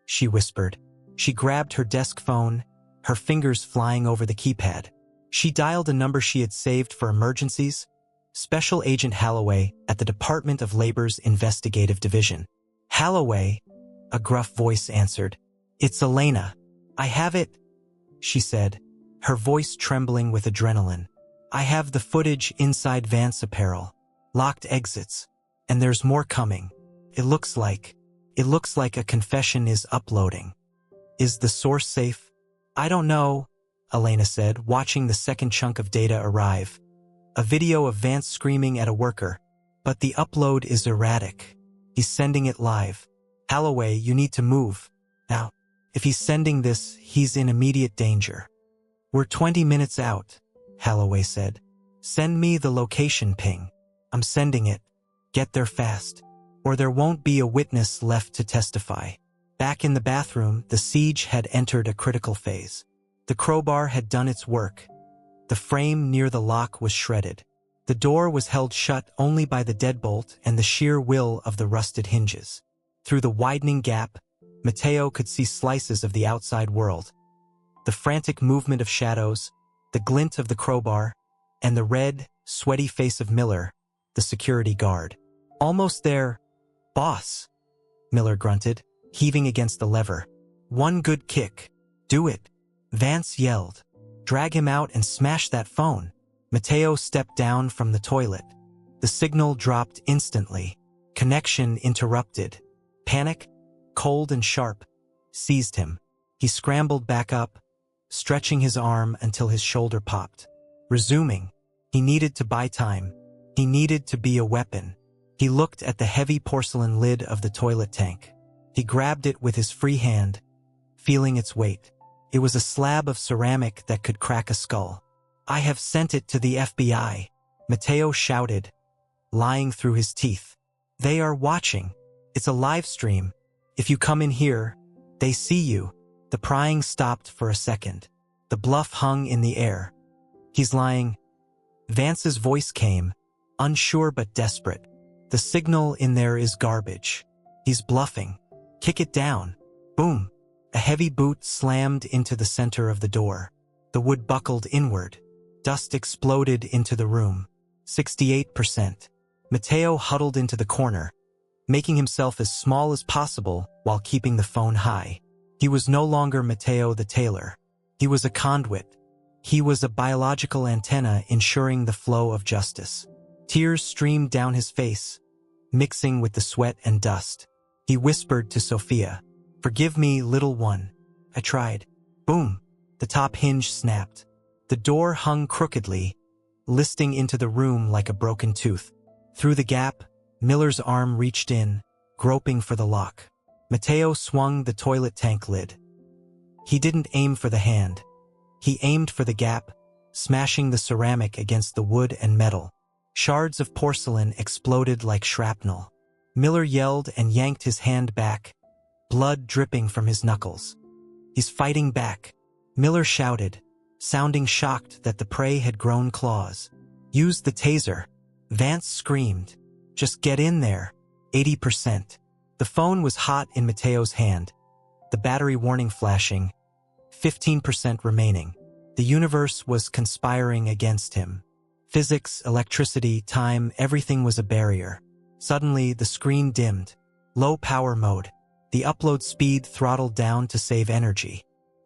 she whispered. She grabbed her desk phone, her fingers flying over the keypad. She dialed a number she had saved for emergencies. Special Agent Holloway at the Department of Labor's Investigative Division. "Holloway," a gruff voice answered. "It's Elena. I have it," she said, her voice trembling with adrenaline. "I have the footage inside Vance apparel. Locked exits. And there's more coming. It looks like a confession is uploading." "Is the source safe?" "I don't know," Elena said, watching the second chunk of data arrive. A video of Vance screaming at a worker. "But the upload is erratic. He's sending it live. Holloway, you need to move. Now, if he's sending this, he's in immediate danger." "We're 20 minutes out," Holloway said. "Send me the location ping. I'm sending it. Get there fast, or there won't be a witness left to testify." Back in the bathroom, the siege had entered a critical phase. The crowbar had done its work. The frame near the lock was shredded. The door was held shut only by the deadbolt and the sheer will of the rusted hinges. Through the widening gap, Mateo could see slices of the outside world. The frantic movement of shadows, the glint of the crowbar, and the red, sweaty face of Miller, the security guard. "Almost there, boss," Miller grunted, heaving against the lever. "One good kick. Do it," Vance yelled. "Drag him out and smash that phone." Mateo stepped down from the toilet. The signal dropped instantly. Connection interrupted. Panic, cold and sharp, seized him. He scrambled back up, stretching his arm until his shoulder popped. Resuming. He needed to buy time. He needed to be a weapon. He looked at the heavy porcelain lid of the toilet tank. He grabbed it with his free hand, feeling its weight. It was a slab of ceramic that could crack a skull. "I have sent it to the FBI," Mateo shouted, lying through his teeth. "They are watching. It's a live stream. If you come in here, they see you." The prying stopped for a second. The bluff hung in the air. "He's lying." Vance's voice came, unsure but desperate. "The signal in there is garbage. He's bluffing. Kick it down." Boom. A heavy boot slammed into the center of the door. The wood buckled inward. Dust exploded into the room. 68%. Mateo huddled into the corner, making himself as small as possible while keeping the phone high. He was no longer Mateo the tailor. He was a conduit. He was a biological antenna ensuring the flow of justice. Tears streamed down his face, mixing with the sweat and dust. He whispered to Sophia, "Forgive me, little one. I tried." Boom. The top hinge snapped. The door hung crookedly, listing into the room like a broken tooth. Through the gap, Miller's arm reached in, groping for the lock. Mateo swung the toilet tank lid. He didn't aim for the hand. He aimed for the gap, smashing the ceramic against the wood and metal. Shards of porcelain exploded like shrapnel. Miller yelled and yanked his hand back, blood dripping from his knuckles. "He's fighting back," Miller shouted, sounding shocked that the prey had grown claws. "Use the taser," Vance screamed. "Just get in there." 80%. The phone was hot in Mateo's hand, the battery warning flashing. 15% remaining. The universe was conspiring against him. Physics, electricity, time, everything was a barrier. Suddenly, the screen dimmed. Low power mode. The upload speed throttled down to save energy.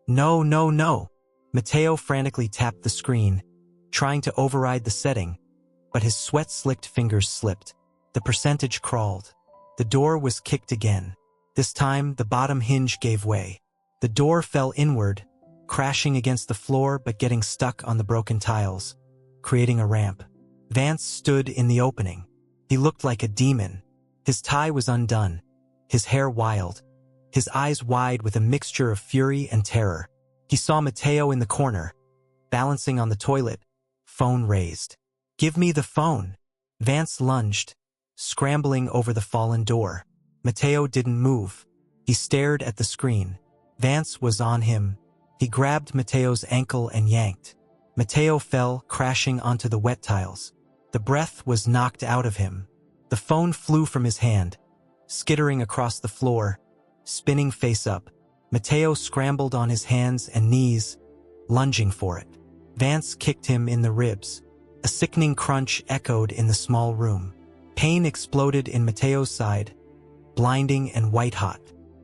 "No, no, no." Mateo frantically tapped the screen, trying to override the setting, but his sweat-slicked fingers slipped. The percentage crawled. The door was kicked again. This time, the bottom hinge gave way. The door fell inward, crashing against the floor but getting stuck on the broken tiles, creating a ramp. Vance stood in the opening. He looked like a demon. His tie was undone, his hair wild, his eyes wide with a mixture of fury and terror. He saw Mateo in the corner, balancing on the toilet, phone raised. "Give me the phone." Vance lunged, scrambling over the fallen door. Mateo didn't move. He stared at the screen. Vance was on him. He grabbed Mateo's ankle and yanked. Mateo fell, crashing onto the wet tiles. The breath was knocked out of him. The phone flew from his hand, skittering across the floor, spinning face up. Mateo scrambled on his hands and knees, lunging for it. Vance kicked him in the ribs. A sickening crunch echoed in the small room. Pain exploded in Mateo's side, blinding and white-hot.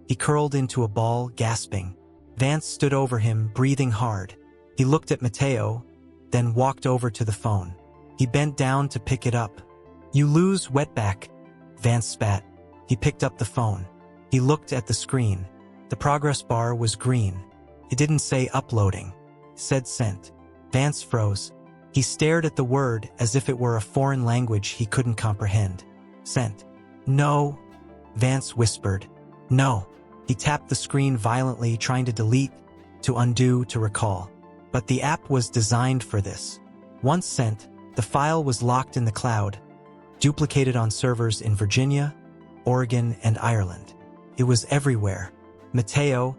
He curled into a ball, gasping. Vance stood over him, breathing hard. He looked at Mateo, then walked over to the phone. He bent down to pick it up. "You lose, wetback," Vance spat. He picked up the phone. He looked at the screen. The progress bar was green. It didn't say uploading. It said sent. Vance froze. He stared at the word as if it were a foreign language he couldn't comprehend. Sent. "No," Vance whispered. "No." He tapped the screen violently, trying to delete, to undo, to recall. But the app was designed for this. Once sent, the file was locked in the cloud, duplicated on servers in Virginia, Oregon, and Ireland. It was everywhere. Mateo,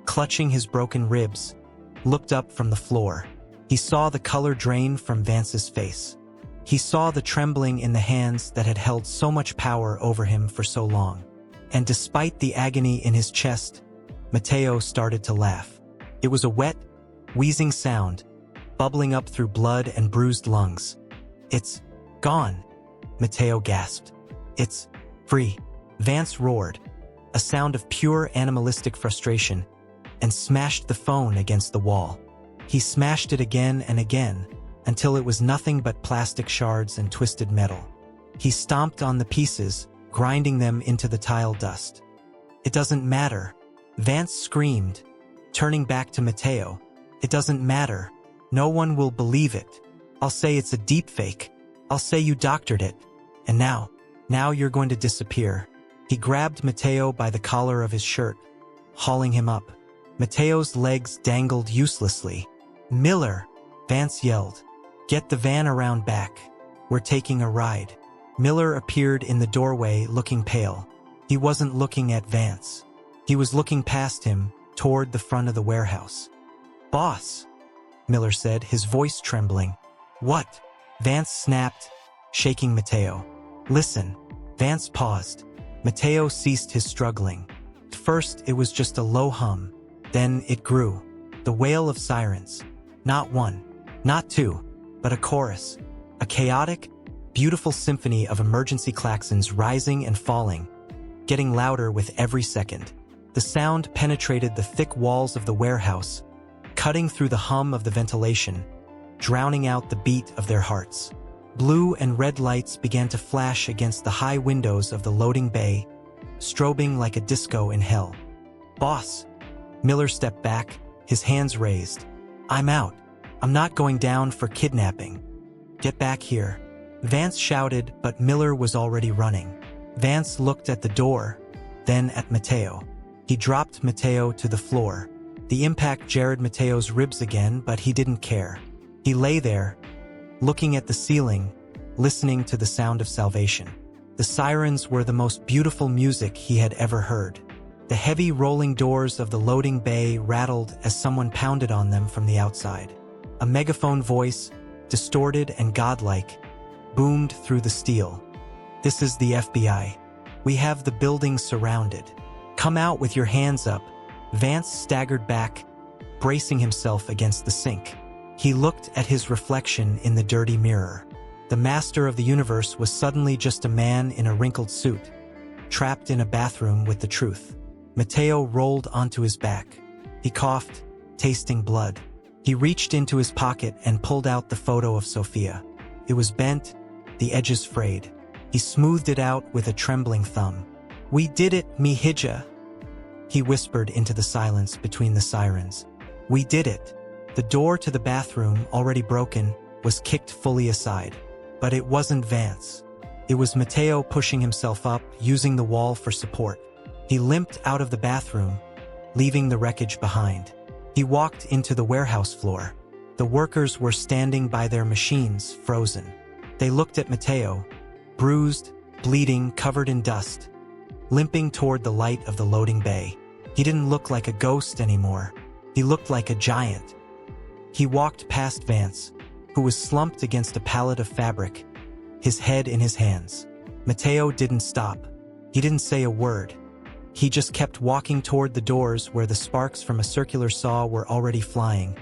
clutching his broken ribs, looked up from the floor. He saw the color drain from Vance's face. He saw the trembling in the hands that had held so much power over him for so long. And despite the agony in his chest, Mateo started to laugh. It was a wet, wheezing sound, bubbling up through blood and bruised lungs. "It's gone," Mateo gasped. "It's free," Vance roared, a sound of pure animalistic frustration, and smashed the phone against the wall. He smashed it again and again, until it was nothing but plastic shards and twisted metal. He stomped on the pieces, grinding them into the tile dust. "It doesn't matter," Vance screamed, turning back to Mateo. "It doesn't matter. No one will believe it. I'll say it's a deepfake. I'll say you doctored it. And now you're going to disappear." He grabbed Mateo by the collar of his shirt, hauling him up. Mateo's legs dangled uselessly. "Miller," Vance yelled. "Get the van around back. We're taking a ride." Miller appeared in the doorway, looking pale. He wasn't looking at Vance. He was looking past him, toward the front of the warehouse. "Boss," Miller said, his voice trembling. "What?" Vance snapped, shaking Mateo. "Listen." Vance paused. Mateo ceased his struggling. First, it was just a low hum. Then it grew. The wail of sirens. Not one, not two, but a chorus. A chaotic, beautiful symphony of emergency klaxons rising and falling, getting louder with every second. The sound penetrated the thick walls of the warehouse, cutting through the hum of the ventilation, drowning out the beat of their hearts. Blue and red lights began to flash against the high windows of the loading bay, strobing like a disco in hell. "Boss." Miller stepped back, his hands raised. "I'm out. I'm not going down for kidnapping. Get back here." Vance shouted, but Miller was already running. Vance looked at the door, then at Mateo. He dropped Mateo to the floor. The impact jarred Mateo's ribs again, but he didn't care. He lay there, looking at the ceiling, listening to the sound of salvation. The sirens were the most beautiful music he had ever heard. The heavy rolling doors of the loading bay rattled as someone pounded on them from the outside. A megaphone voice, distorted and godlike, boomed through the steel. "This is the FBI. We have the building surrounded. Come out with your hands up." Vance staggered back, bracing himself against the sink. He looked at his reflection in the dirty mirror. The master of the universe was suddenly just a man in a wrinkled suit, trapped in a bathroom with the truth. Mateo rolled onto his back. He coughed, tasting blood. He reached into his pocket and pulled out the photo of Sophia. It was bent, the edges frayed. He smoothed it out with a trembling thumb. "We did it, mi hija," he whispered into the silence between the sirens. "We did it." The door to the bathroom, already broken, was kicked fully aside. But it wasn't Vance. It was Mateo pushing himself up, using the wall for support. He limped out of the bathroom, leaving the wreckage behind. He walked into the warehouse floor. The workers were standing by their machines, frozen. They looked at Mateo, bruised, bleeding, covered in dust, limping toward the light of the loading bay. He didn't look like a ghost anymore. He looked like a giant. He walked past Vance, who was slumped against a pallet of fabric, his head in his hands. Mateo didn't stop. He didn't say a word. He just kept walking toward the doors where the sparks from a circular saw were already flying,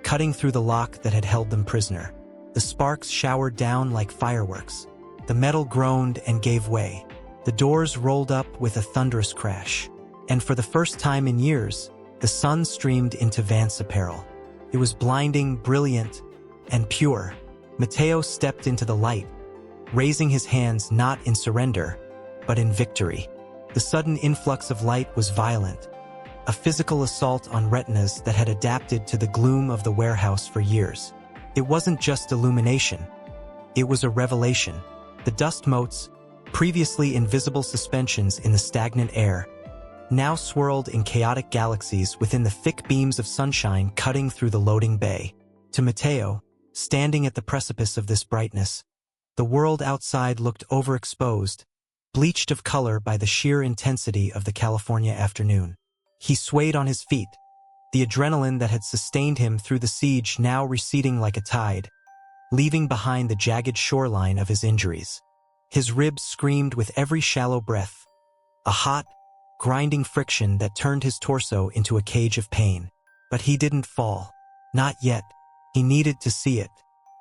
cutting through the lock that had held them prisoner. The sparks showered down like fireworks. The metal groaned and gave way. The doors rolled up with a thunderous crash. And for the first time in years, the sun streamed into Vance apparel. It was blinding, brilliant, and pure. Mateo stepped into the light, raising his hands not in surrender, but in victory. The sudden influx of light was violent, a physical assault on retinas that had adapted to the gloom of the warehouse for years. It wasn't just illumination. It was a revelation. The dust motes, previously invisible suspensions in the stagnant air, now swirled in chaotic galaxies within the thick beams of sunshine cutting through the loading bay. To Mateo, standing at the precipice of this brightness, the world outside looked overexposed, bleached of color by the sheer intensity of the California afternoon. He swayed on his feet, the adrenaline that had sustained him through the siege now receding like a tide, leaving behind the jagged shoreline of his injuries. His ribs screamed with every shallow breath, a hot, grinding friction that turned his torso into a cage of pain. But he didn't fall. Not yet. He needed to see it.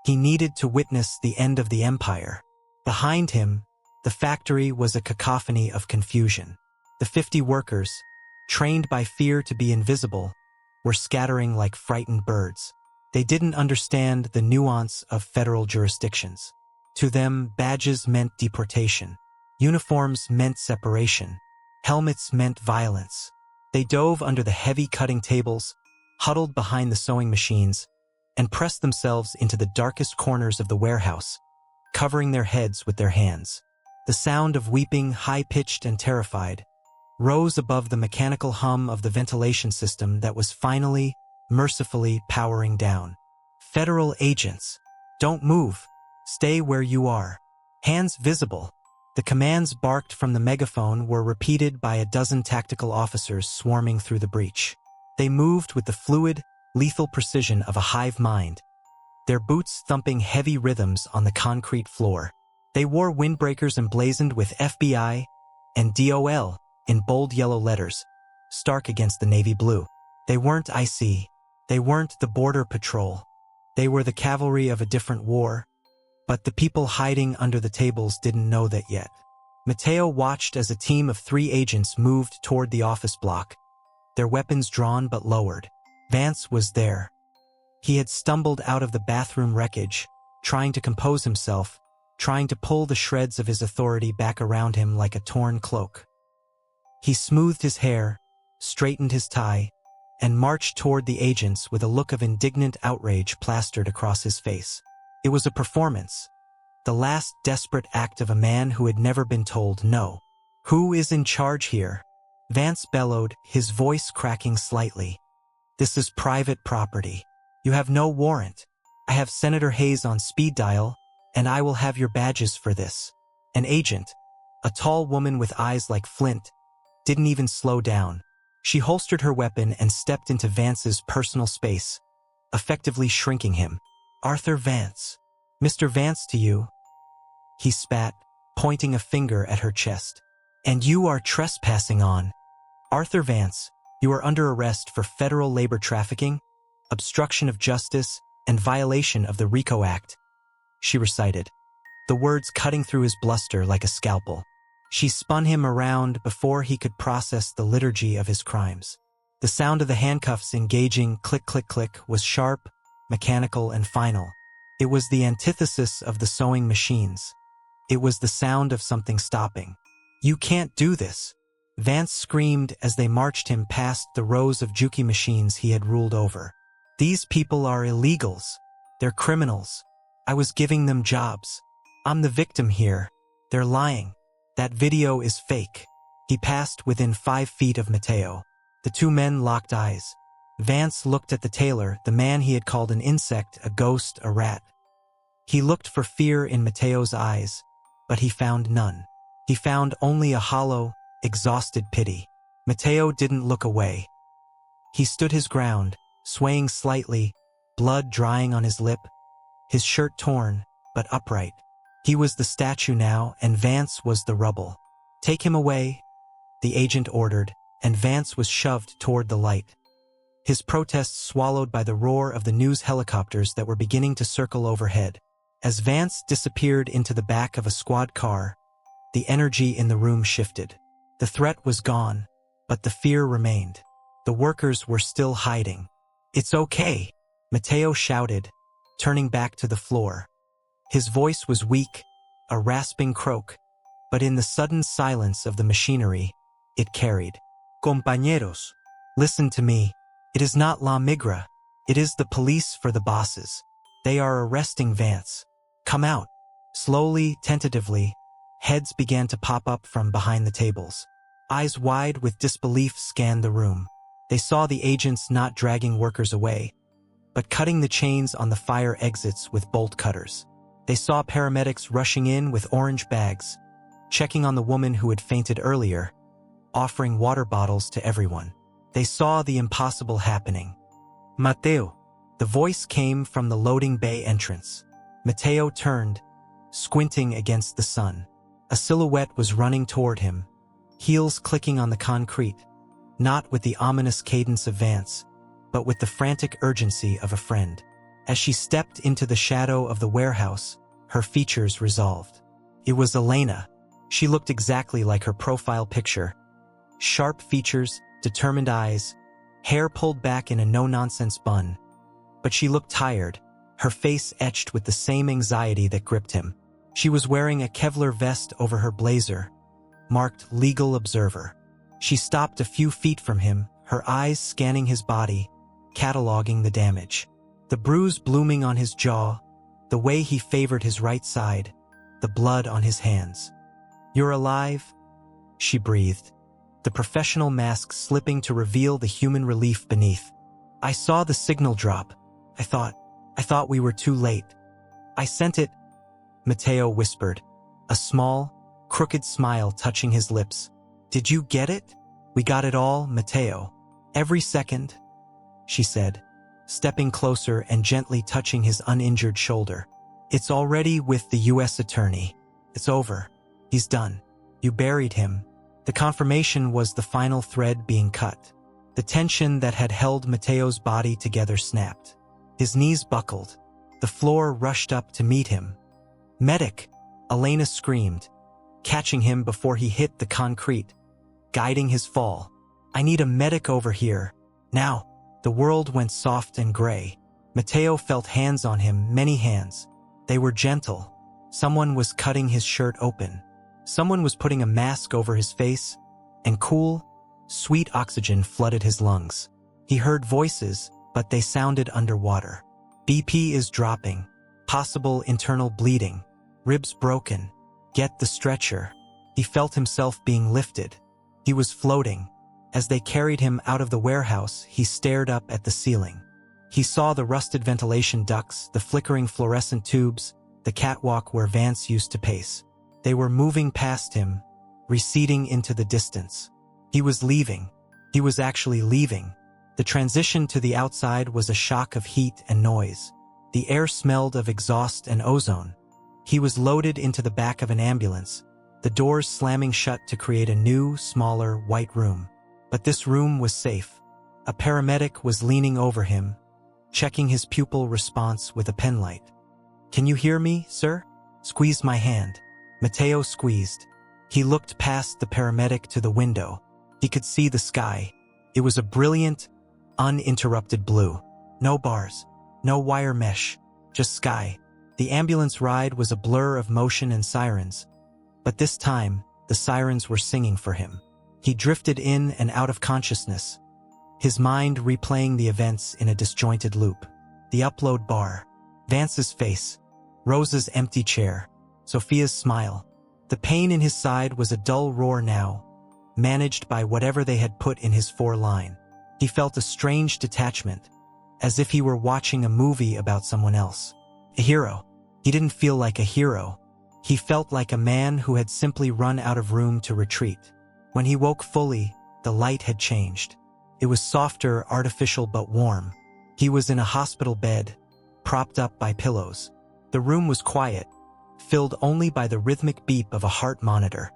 He needed to witness the end of the empire. Behind him, the factory was a cacophony of confusion. The 50 workers, trained by fear to be invisible, were scattering like frightened birds. They didn't understand the nuance of federal jurisdictions. To them, badges meant deportation. Uniforms meant separation. Helmets meant violence. They dove under the heavy cutting tables, huddled behind the sewing machines, and pressed themselves into the darkest corners of the warehouse, covering their heads with their hands. The sound of weeping, high-pitched and terrified, rose above the mechanical hum of the ventilation system that was finally, mercifully powering down. Federal agents, don't move. Stay where you are. Hands visible. The commands barked from the megaphone were repeated by a dozen tactical officers swarming through the breach. They moved with the fluid, lethal precision of a hive mind, their boots thumping heavy rhythms on the concrete floor. They wore windbreakers emblazoned with FBI and DOL in bold yellow letters, stark against the navy blue. They weren't IC. They weren't the Border Patrol. They were the cavalry of a different war. But the people hiding under the tables didn't know that yet. Mateo watched as a team of 3 agents moved toward the office block, their weapons drawn but lowered. Vance was there. He had stumbled out of the bathroom wreckage, trying to compose himself, trying to pull the shreds of his authority back around him like a torn cloak. He smoothed his hair, straightened his tie, and marched toward the agents with a look of indignant outrage plastered across his face. It was a performance, the last desperate act of a man who had never been told no. "Who is in charge here?" Vance bellowed, his voice cracking slightly. "This is private property. You have no warrant. I have Senator Hayes on speed dial, and I will have your badges for this." An agent, a tall woman with eyes like flint, didn't even slow down. She holstered her weapon and stepped into Vance's personal space, effectively shrinking him. "Arthur Vance. Mr. Vance to you." He spat, pointing a finger at her chest. "And you are trespassing on Arthur Vance. You are under arrest for federal labor trafficking, obstruction of justice, and violation of the RICO Act," she recited, the words cutting through his bluster like a scalpel. She spun him around before he could process the liturgy of his crimes. The sound of the handcuffs engaging click, click, click was sharp, mechanical, and final. It was the antithesis of the sewing machines. It was the sound of something stopping. "You can't do this," Vance screamed as they marched him past the rows of Juki machines he had ruled over. "These people are illegals. They're criminals. I was giving them jobs. I'm the victim here. They're lying. That video is fake." He passed within 5 feet of Mateo. The 2 men locked eyes. Vance looked at the tailor, the man he had called an insect, a ghost, a rat. He looked for fear in Mateo's eyes, but he found none. He found only a hollow, exhausted pity. Mateo didn't look away. He stood his ground, swaying slightly, blood drying on his lip, his shirt torn, but upright. He was the statue now, and Vance was the rubble. "Take him away," the agent ordered, and Vance was shoved toward the light. His protests swallowed by the roar of the news helicopters that were beginning to circle overhead. As Vance disappeared into the back of a squad car, the energy in the room shifted. The threat was gone, but the fear remained. The workers were still hiding. "It's okay," Mateo shouted, turning back to the floor. His voice was weak, a rasping croak, but in the sudden silence of the machinery, it carried. "Compañeros, listen to me. It is not La Migra. It is the police for the bosses. They are arresting Vance. Come out." Slowly, tentatively, heads began to pop up from behind the tables. Eyes wide with disbelief scanned the room. They saw the agents not dragging workers away, but cutting the chains on the fire exits with bolt cutters. They saw paramedics rushing in with orange bags, checking on the woman who had fainted earlier, offering water bottles to everyone. They saw the impossible happening. "Mateo." The voice came from the loading bay entrance. Mateo turned, squinting against the sun. A silhouette was running toward him, heels clicking on the concrete, not with the ominous cadence of Vance, but with the frantic urgency of a friend. As she stepped into the shadow of the warehouse, her features resolved. It was Elena. She looked exactly like her profile picture. Sharp features, determined eyes, hair pulled back in a no-nonsense bun. But she looked tired, her face etched with the same anxiety that gripped him. She was wearing a Kevlar vest over her blazer, marked Legal Observer. She stopped a few feet from him, her eyes scanning his body, cataloging the damage. The bruise blooming on his jaw, the way he favored his right side, the blood on his hands. "You're alive?" she breathed, the professional mask slipping to reveal the human relief beneath. "I saw the signal drop. I thought we were too late. I sent it," Mateo whispered, a small, crooked smile touching his lips. "Did you get it?" "We got it all, Mateo. Every second," she said, stepping closer and gently touching his uninjured shoulder. "It's already with the U.S. attorney. It's over. He's done. You buried him." The confirmation was the final thread being cut. The tension that had held Mateo's body together snapped. His knees buckled. The floor rushed up to meet him. "Medic!" Elena screamed, catching him before he hit the concrete, guiding his fall. "I need a medic over here. Now." The world went soft and gray. Mateo felt hands on him, many hands. They were gentle. Someone was cutting his shirt open. Someone was putting a mask over his face, and cool, sweet oxygen flooded his lungs. He heard voices, but they sounded underwater. "BP is dropping. Possible internal bleeding. Ribs broken. Get the stretcher." He felt himself being lifted. He was floating. As they carried him out of the warehouse, he stared up at the ceiling. He saw the rusted ventilation ducts, the flickering fluorescent tubes, the catwalk where Vance used to pace. They were moving past him, receding into the distance. He was leaving. He was actually leaving. The transition to the outside was a shock of heat and noise. The air smelled of exhaust and ozone. He was loaded into the back of an ambulance, the doors slamming shut to create a new, smaller, white room. But this room was safe. A paramedic was leaning over him, checking his pupil response with a penlight. "Can you hear me, sir?" "Squeeze my hand." Mateo squeezed. He looked past the paramedic to the window. He could see the sky. It was a brilliant, uninterrupted blue. No bars, no wire mesh, just sky. The ambulance ride was a blur of motion and sirens, but this time, the sirens were singing for him. He drifted in and out of consciousness, his mind replaying the events in a disjointed loop. The upload bar, Vance's face, Rosa's empty chair, Sophia's smile. The pain in his side was a dull roar now, managed by whatever they had put in his foreline. He felt a strange detachment, as if he were watching a movie about someone else. A hero. He didn't feel like a hero. He felt like a man who had simply run out of room to retreat. When he woke fully, the light had changed. It was softer, artificial but warm. He was in a hospital bed, propped up by pillows. The room was quiet, filled only by the rhythmic beep of a heart monitor.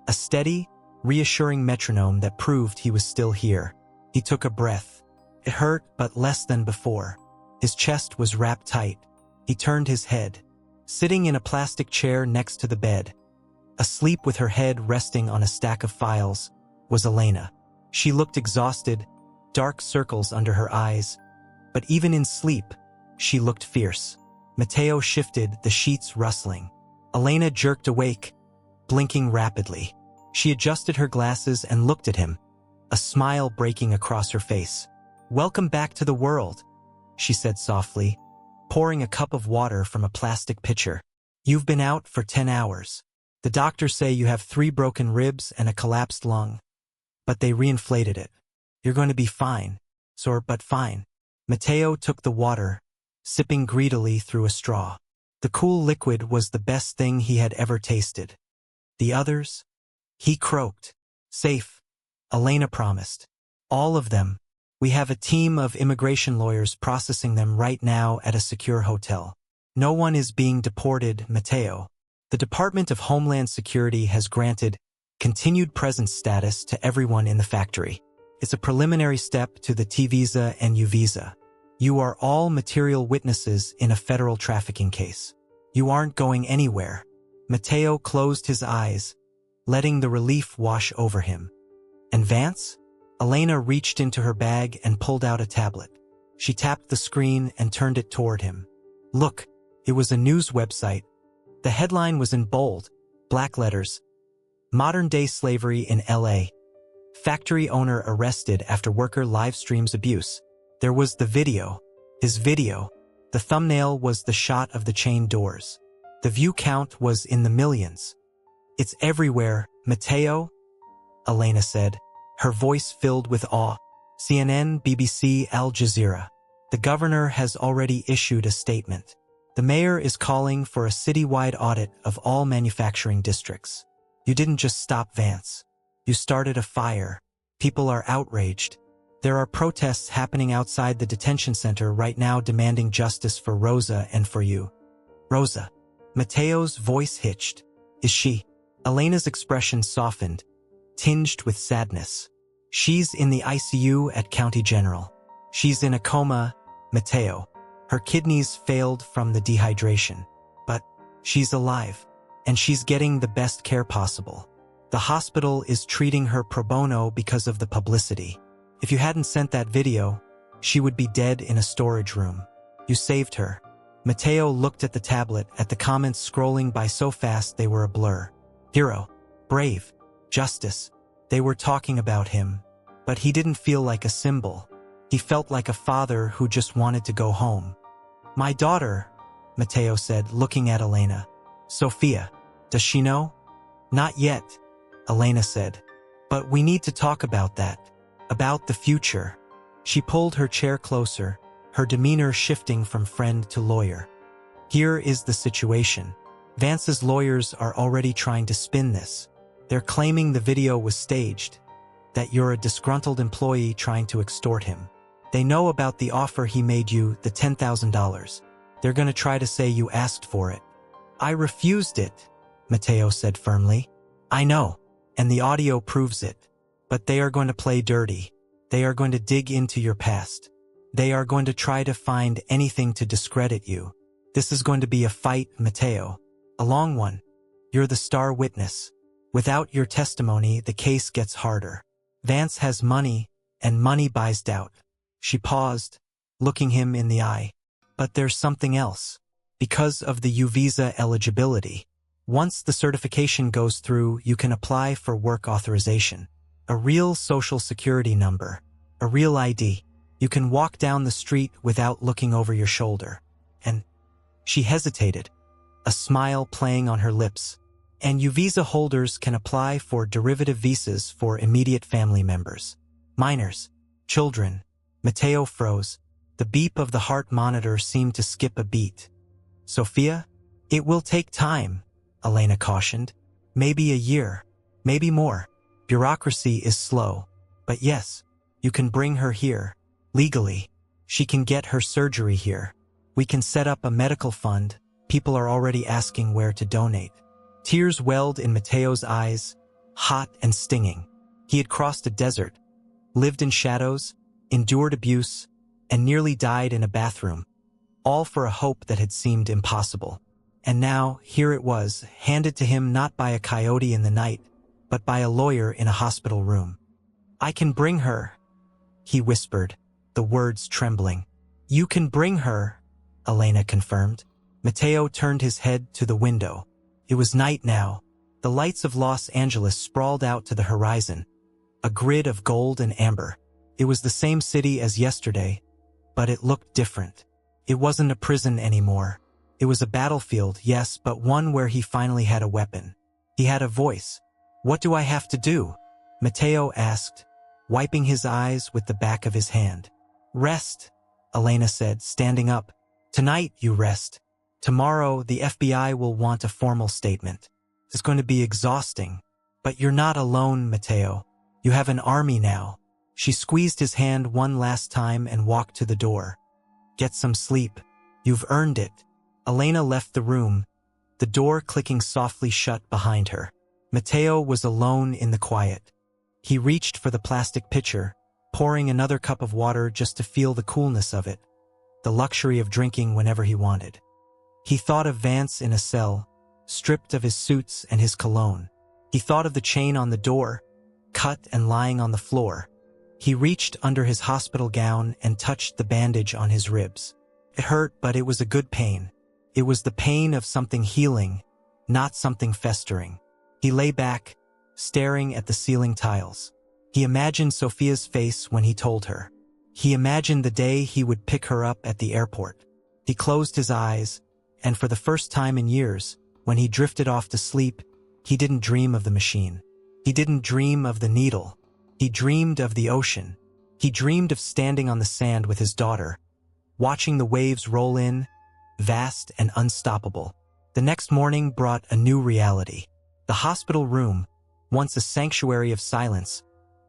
A steady, reassuring metronome that proved he was still here. He took a breath. It hurt, but less than before. His chest was wrapped tight. He turned his head. Sitting in a plastic chair next to the bed, asleep with her head resting on a stack of files, was Elena. She looked exhausted, dark circles under her eyes. But even in sleep, she looked fierce. Mateo shifted, the sheets rustling. Elena jerked awake, blinking rapidly. She adjusted her glasses and looked at him, a smile breaking across her face. "Welcome back to the world," she said softly, pouring a cup of water from a plastic pitcher. "You've been out for 10 hours. The doctors say you have 3 broken ribs and a collapsed lung. But they reinflated it. You're going to be fine, sore but fine." Mateo took the water, sipping greedily through a straw. The cool liquid was the best thing he had ever tasted. "The others?" He croaked. "Safe," Elena promised. "All of them. We have a team of immigration lawyers processing them right now at a secure hotel. No one is being deported, Mateo. The Department of Homeland Security has granted continued presence status to everyone in the factory. It's a preliminary step to the T visa and U visa. You are all material witnesses in a federal trafficking case. You aren't going anywhere." Mateo closed his eyes, letting the relief wash over him. "And Vance?" Elena reached into her bag and pulled out a tablet. She tapped the screen and turned it toward him. Look, it was a news website. The headline was in bold, black letters. "Modern-day slavery in LA. Factory owner arrested after worker live streams abuse." There was the video. His video. The thumbnail was the shot of the chain doors. The view count was in the millions. "It's everywhere, Mateo," Elena said, her voice filled with awe. "CNN, BBC, Al Jazeera. The governor has already issued a statement. The mayor is calling for a citywide audit of all manufacturing districts. You didn't just stop Vance. You started a fire. People are outraged. There are protests happening outside the detention center right now demanding justice for Rosa and for you." "Rosa?" Mateo's voice hitched. "Is she?" Elena's expression softened, tinged with sadness. "She's in the ICU at County General. She's in a coma, Mateo. Her kidneys failed from the dehydration. But she's alive, and she's getting the best care possible. The hospital is treating her pro bono because of the publicity. If you hadn't sent that video, she would be dead in a storage room. You saved her." Mateo looked at the tablet, at the comments scrolling by so fast they were a blur. Hero, brave, justice. They were talking about him, but he didn't feel like a symbol. He felt like a father who just wanted to go home. "My daughter," Mateo said, looking at Elena. "Sophia, does she know?" "Not yet," Elena said. "But we need to talk about that. About the future." She pulled her chair closer, her demeanor shifting from friend to lawyer. "Here is the situation. Vance's lawyers are already trying to spin this. They're claiming the video was staged, that you're a disgruntled employee trying to extort him. They know about the offer he made you, the $10,000. They're going to try to say you asked for it." "I refused it," Mateo said firmly. "I know, and the audio proves it. But they are going to play dirty. They are going to dig into your past. They are going to try to find anything to discredit you. This is going to be a fight, Mateo. A long one. You're the star witness. Without your testimony, the case gets harder. Vance has money, and money buys doubt." She paused, looking him in the eye. "But there's something else. Because of the U visa eligibility. Once the certification goes through, you can apply for work authorization. A real social security number. A real ID. You can walk down the street without looking over your shoulder." And she hesitated, a smile playing on her lips. "And U visa holders can apply for derivative visas for immediate family members. Minors. Children." Mateo froze. The beep of the heart monitor seemed to skip a beat. "Sophia? It will take time," Elena cautioned. "Maybe a year. Maybe more. Bureaucracy is slow. But yes, you can bring her here. Legally. She can get her surgery here. We can set up a medical fund, People are already asking where to donate. Tears welled in Mateo's eyes, hot and stinging. He had crossed a desert, lived in shadows, endured abuse, and nearly died in a bathroom, all for a hope that had seemed impossible. And now, here it was, handed to him not by a coyote in the night, but by a lawyer in a hospital room. "I can bring her," he whispered, the words trembling. "You can bring her," Elena confirmed. Mateo turned his head to the window. It was night now. The lights of Los Angeles sprawled out to the horizon, a grid of gold and amber. It was the same city as yesterday, but it looked different. It wasn't a prison anymore. It was a battlefield, yes, but one where he finally had a weapon. He had a voice. "What do I have to do?" Mateo asked, wiping his eyes with the back of his hand. "Rest," Elena said, standing up. "Tonight you rest. Tomorrow the FBI will want a formal statement. It's going to be exhausting. But you're not alone, Mateo. You have an army now." She squeezed his hand one last time and walked to the door. "Get some sleep. You've earned it." Elena left the room, the door clicking softly shut behind her. Mateo was alone in the quiet. He reached for the plastic pitcher, pouring another cup of water just to feel the coolness of it, the luxury of drinking whenever he wanted. He thought of Vance in a cell, stripped of his suits and his cologne. He thought of the chain on the door, cut and lying on the floor. He reached under his hospital gown and touched the bandage on his ribs. It hurt, but it was a good pain. It was the pain of something healing, not something festering. He lay back, staring at the ceiling tiles. He imagined Sophia's face when he told her. He imagined the day he would pick her up at the airport. He closed his eyes, and for the first time in years, when he drifted off to sleep, he didn't dream of the machine. He didn't dream of the needle. He dreamed of the ocean. He dreamed of standing on the sand with his daughter, watching the waves roll in, vast and unstoppable. The next morning brought a new reality. The hospital room, once a sanctuary of silence,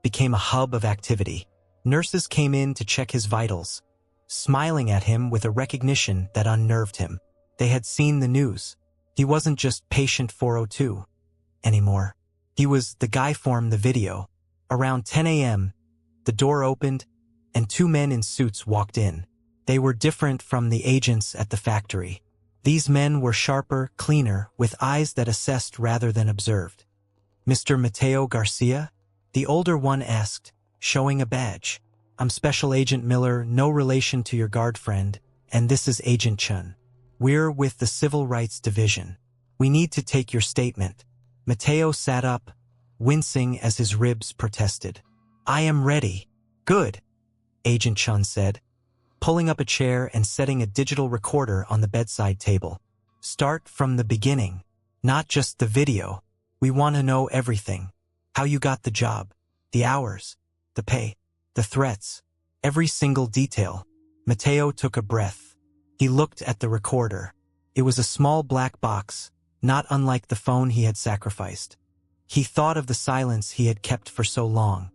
became a hub of activity. Nurses came in to check his vitals, smiling at him with a recognition that unnerved him. They had seen the news. He wasn't just patient 402 anymore. He was the guy from the video. Around 10 a.m., the door opened, and two men in suits walked in. They were different from the agents at the factory. These men were sharper, cleaner, with eyes that assessed rather than observed. "Mr. Mateo Garcia?" the older one asked, showing a badge. "I'm Special Agent Miller, no relation to your guard friend, and this is Agent Chun. We're with the Civil Rights Division. We need to take your statement." Mateo sat up, wincing as his ribs protested. "I am ready." "Good," Agent Chun said, pulling up a chair and setting a digital recorder on the bedside table. "Start from the beginning, not just the video. We want to know everything. How you got the job, the hours, the pay, the threats, every single detail." Mateo took a breath. He looked at the recorder. It was a small black box, not unlike the phone he had sacrificed. He thought of the silence he had kept for so long.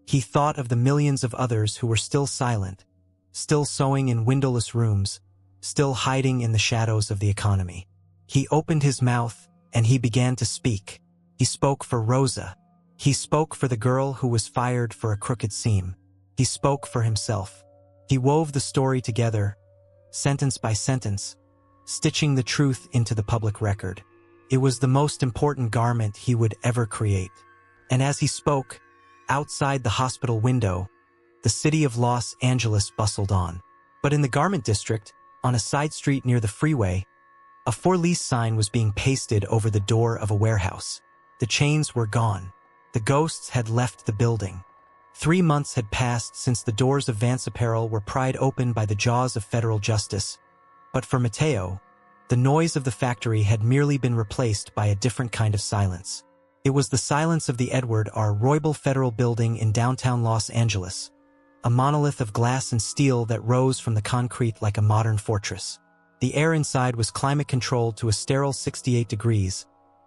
He thought of the millions of others who were still silent, still sewing in windowless rooms, still hiding in the shadows of the economy. He opened his mouth, and he began to speak. He spoke for Rosa. He spoke for the girl who was fired for a crooked seam. He spoke for himself. He wove the story together, sentence by sentence, stitching the truth into the public record. It was the most important garment he would ever create. And as he spoke, outside the hospital window, the city of Los Angeles bustled on. But in the garment district, on a side street near the freeway, a for lease sign was being pasted over the door of a warehouse. The chains were gone. The ghosts had left the building. 3 months had passed since the doors of Vance Apparel were pried open by the jaws of federal justice. But for Mateo, the noise of the factory had merely been replaced by a different kind of silence. It was the silence of the Edward R. Roybal Federal Building in downtown Los Angeles, a monolith of glass and steel that rose from the concrete like a modern fortress. The air inside was climate-controlled to a sterile 68 degrees,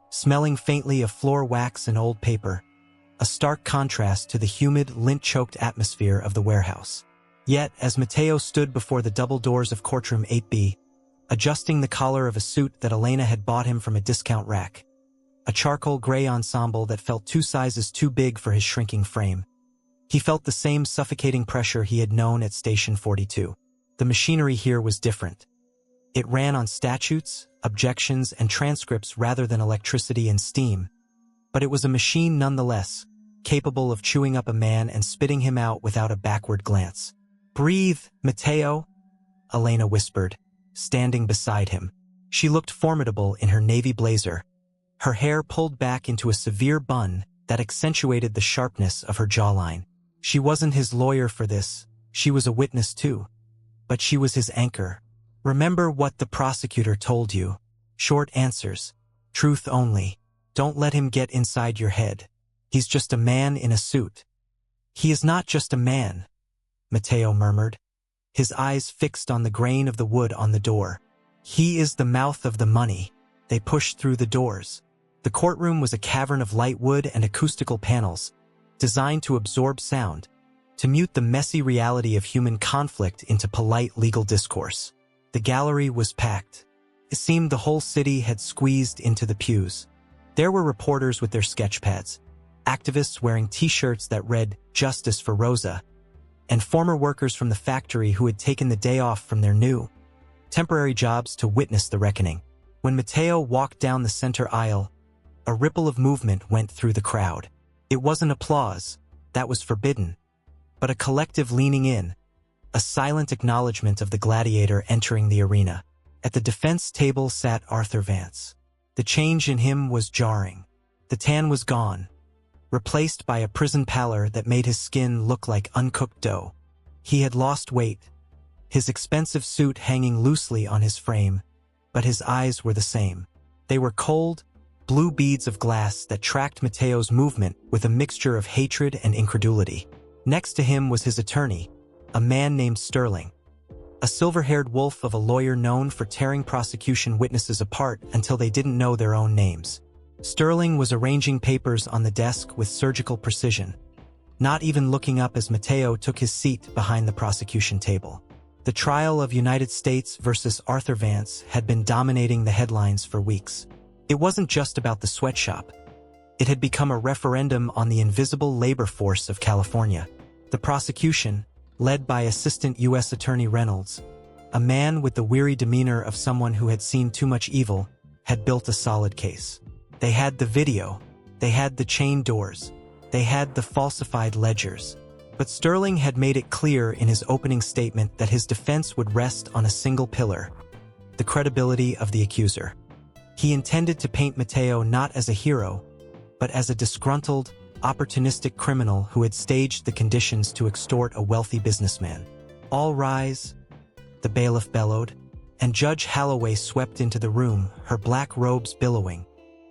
smelling faintly of floor wax and old paper, a stark contrast to the humid, lint-choked atmosphere of the warehouse. Yet, as Mateo stood before the double doors of courtroom 8B, adjusting the collar of a suit that Elena had bought him from a discount rack. A charcoal gray ensemble that felt 2 sizes too big for his shrinking frame. He felt the same suffocating pressure he had known at Station 42. The machinery here was different. It ran on statutes, objections, and transcripts rather than electricity and steam. But it was a machine nonetheless, capable of chewing up a man and spitting him out without a backward glance. "Breathe, Mateo," Elena whispered, standing beside him. She looked formidable in her navy blazer, her hair pulled back into a severe bun that accentuated the sharpness of her jawline. She wasn't his lawyer for this, she was a witness too. But she was his anchor. "Remember what the prosecutor told you. Short answers. Truth only. Don't let him get inside your head. He's just a man in a suit." "He is not just a man," Mateo murmured, his eyes fixed on the grain of the wood on the door. "He is the mouth of the money." They pushed through the doors. The courtroom was a cavern of light wood and acoustical panels, designed to absorb sound, to mute the messy reality of human conflict into polite legal discourse. The gallery was packed. It seemed the whole city had squeezed into the pews. There were reporters with their sketch pads, activists wearing t-shirts that read "Justice for Rosa," and former workers from the factory who had taken the day off from their new, temporary jobs to witness the reckoning. When Mateo walked down the center aisle, a ripple of movement went through the crowd. It wasn't applause, that was forbidden, but a collective leaning in, a silent acknowledgement of the gladiator entering the arena. At the defense table sat Arthur Vance. The change in him was jarring. The tan was gone, replaced by a prison pallor that made his skin look like uncooked dough. He had lost weight, his expensive suit hanging loosely on his frame, but his eyes were the same. They were cold, blue beads of glass that tracked Mateo's movement with a mixture of hatred and incredulity. Next to him was his attorney, a man named Sterling, a silver-haired wolf of a lawyer known for tearing prosecution witnesses apart until they didn't know their own names. Sterling was arranging papers on the desk with surgical precision, not even looking up as Mateo took his seat behind the prosecution table. The trial of United States versus Arthur Vance had been dominating the headlines for weeks. It wasn't just about the sweatshop. It had become a referendum on the invisible labor force of California. The prosecution, led by Assistant U.S. Attorney Reynolds, a man with the weary demeanor of someone who had seen too much evil, had built a solid case. They had the video, they had the chained doors, they had the falsified ledgers. But Sterling had made it clear in his opening statement that his defense would rest on a single pillar: the credibility of the accuser. He intended to paint Mateo not as a hero, but as a disgruntled, opportunistic criminal who had staged the conditions to extort a wealthy businessman. "All rise," the bailiff bellowed, and Judge Holloway swept into the room, her black robes billowing.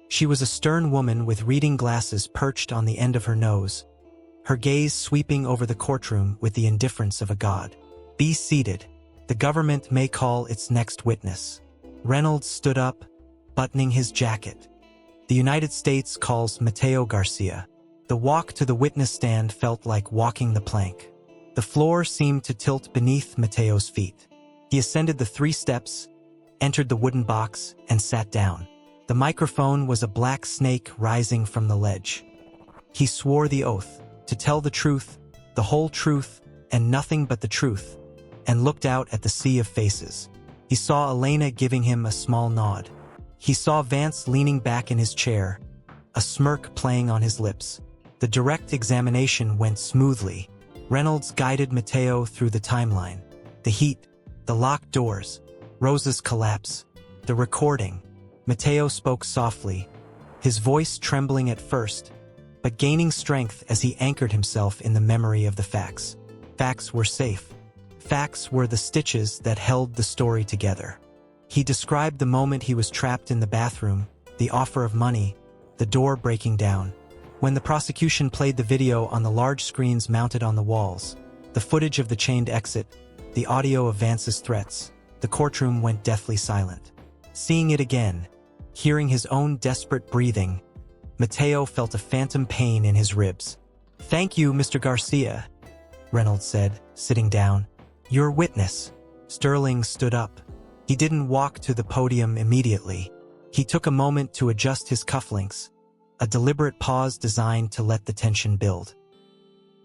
She was a stern woman with reading glasses perched on the end of her nose, her gaze sweeping over the courtroom with the indifference of a god. "Be seated. The government may call its next witness." Reynolds stood up, buttoning his jacket. "The United States calls Mateo Garcia." The walk to the witness stand felt like walking the plank. The floor seemed to tilt beneath Mateo's feet. He ascended the 3 steps, entered the wooden box, and sat down. The microphone was a black snake rising from the ledge. He swore the oath, to tell the truth, the whole truth, and nothing but the truth, and looked out at the sea of faces. He saw Elena giving him a small nod. He saw Vance leaning back in his chair, a smirk playing on his lips. The direct examination went smoothly. Reynolds guided Mateo through the timeline. The heat, the locked doors, Rosa's collapse, the recording. Mateo spoke softly, his voice trembling at first, but gaining strength as he anchored himself in the memory of the facts. Facts were safe. Facts were the stitches that held the story together. He described the moment he was trapped in the bathroom, the offer of money, the door breaking down. When the prosecution played the video on the large screens mounted on the walls, the footage of the chained exit, the audio of Vance's threats, the courtroom went deathly silent. Seeing it again, hearing his own desperate breathing, Mateo felt a phantom pain in his ribs. "Thank you, Mr. Garcia," Reynolds said, sitting down. "Your witness." Sterling stood up. He didn't walk to the podium immediately. He took a moment to adjust his cufflinks, a deliberate pause designed to let the tension build.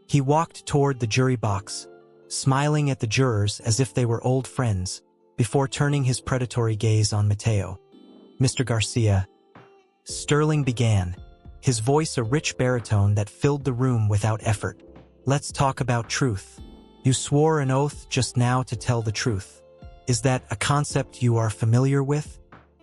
He walked toward the jury box, smiling at the jurors as if they were old friends, before turning his predatory gaze on Mateo. "Mr. Garcia," Sterling began, his voice a rich baritone that filled the room without effort. "Let's talk about truth. You swore an oath just now to tell the truth. Is that a concept you are familiar with?"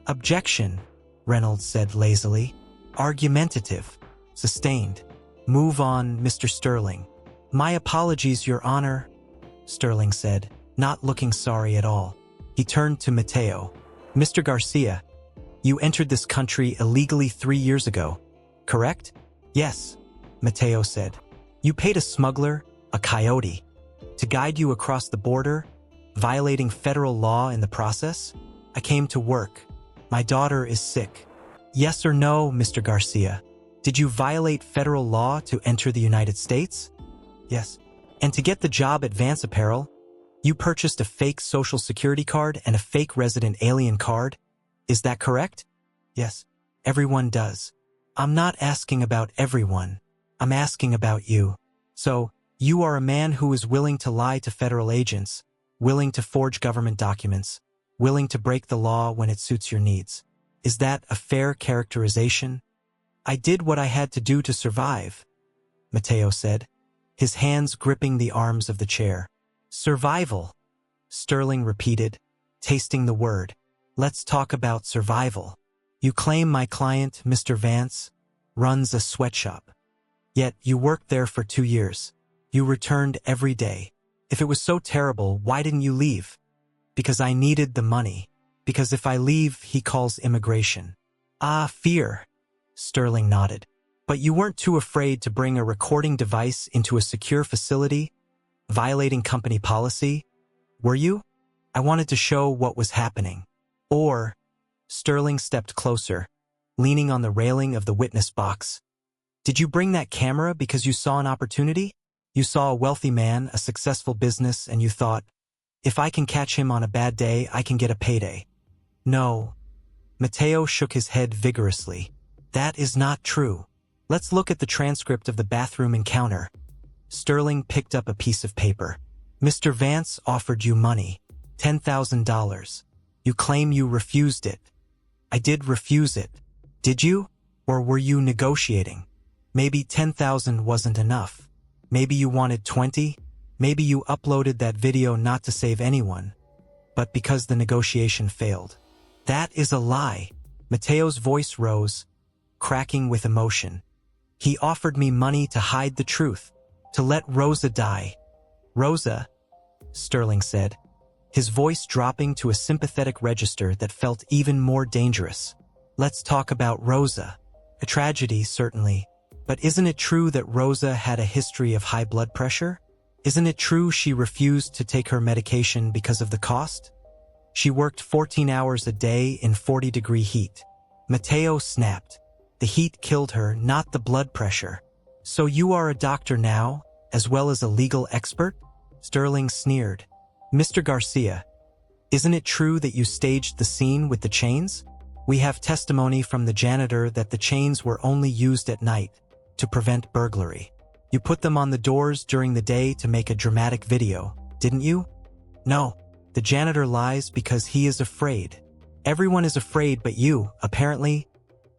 "Objection," Reynolds said lazily. "Argumentative. Sustained. Move on, Mr. Sterling." "My apologies, Your Honor," Sterling said, not looking sorry at all. He turned to Mateo. "Mr. Garcia, you entered this country illegally 3 years ago, correct?" "Yes," Mateo said. "You paid a smuggler, a coyote, to guide you across the border, violating federal law in the process?" "I came to work. My daughter is sick." "Yes or no, Mr. Garcia? Did you violate federal law to enter the United States?" "Yes." "And to get the job at Vance Apparel, you purchased a fake social security card and a fake resident alien card? Is that correct?" "Yes." "Everyone does." "I'm not asking about everyone. I'm asking about you. So, you are a man who is willing to lie to federal agents, willing to forge government documents, willing to break the law when it suits your needs. Is that a fair characterization?" "I did what I had to do to survive," Mateo said, his hands gripping the arms of the chair. "Survival," Sterling repeated, tasting the word. "Let's talk about survival. You claim my client, Mr. Vance, runs a sweatshop. Yet you worked there for 2 years. You returned every day. If it was so terrible, why didn't you leave?" "Because I needed the money. Because if I leave, he calls immigration." "Ah, fear," Sterling nodded. "But you weren't too afraid to bring a recording device into a secure facility, violating company policy, were you?" "I wanted to show what was happening." "Or," Sterling stepped closer, leaning on the railing of the witness box, "did you bring that camera because you saw an opportunity? You saw a wealthy man, a successful business, and you thought, if I can catch him on a bad day, I can get a payday." "No." Mateo shook his head vigorously. "That is not true. Let's look at the transcript of the bathroom encounter." Sterling picked up a piece of paper. "Mr. Vance offered you money, $10,000. You claim you refused it." "I did refuse it." "Did you? Or were you negotiating? Maybe 10,000 wasn't enough. Maybe you wanted 20. Maybe you uploaded that video not to save anyone, but because the negotiation failed." "That is a lie." Mateo's voice rose, cracking with emotion. "He offered me money to hide the truth, to let Rosa die." "Rosa?" Sterling said, his voice dropping to a sympathetic register that felt even more dangerous. "Let's talk about Rosa. A tragedy, certainly. But isn't it true that Rosa had a history of high blood pressure? Isn't it true she refused to take her medication because of the cost? She worked 14 hours a day in 40-degree heat." Mateo snapped. "The heat killed her, not the blood pressure." "So you are a doctor now, as well as a legal expert?" Sterling sneered. "Mr. Garcia, isn't it true that you staged the scene with the chains? We have testimony from the janitor that the chains were only used at night, to prevent burglary. You put them on the doors during the day to make a dramatic video, didn't you?" "No." "The janitor lies because he is afraid. Everyone is afraid but you, apparently."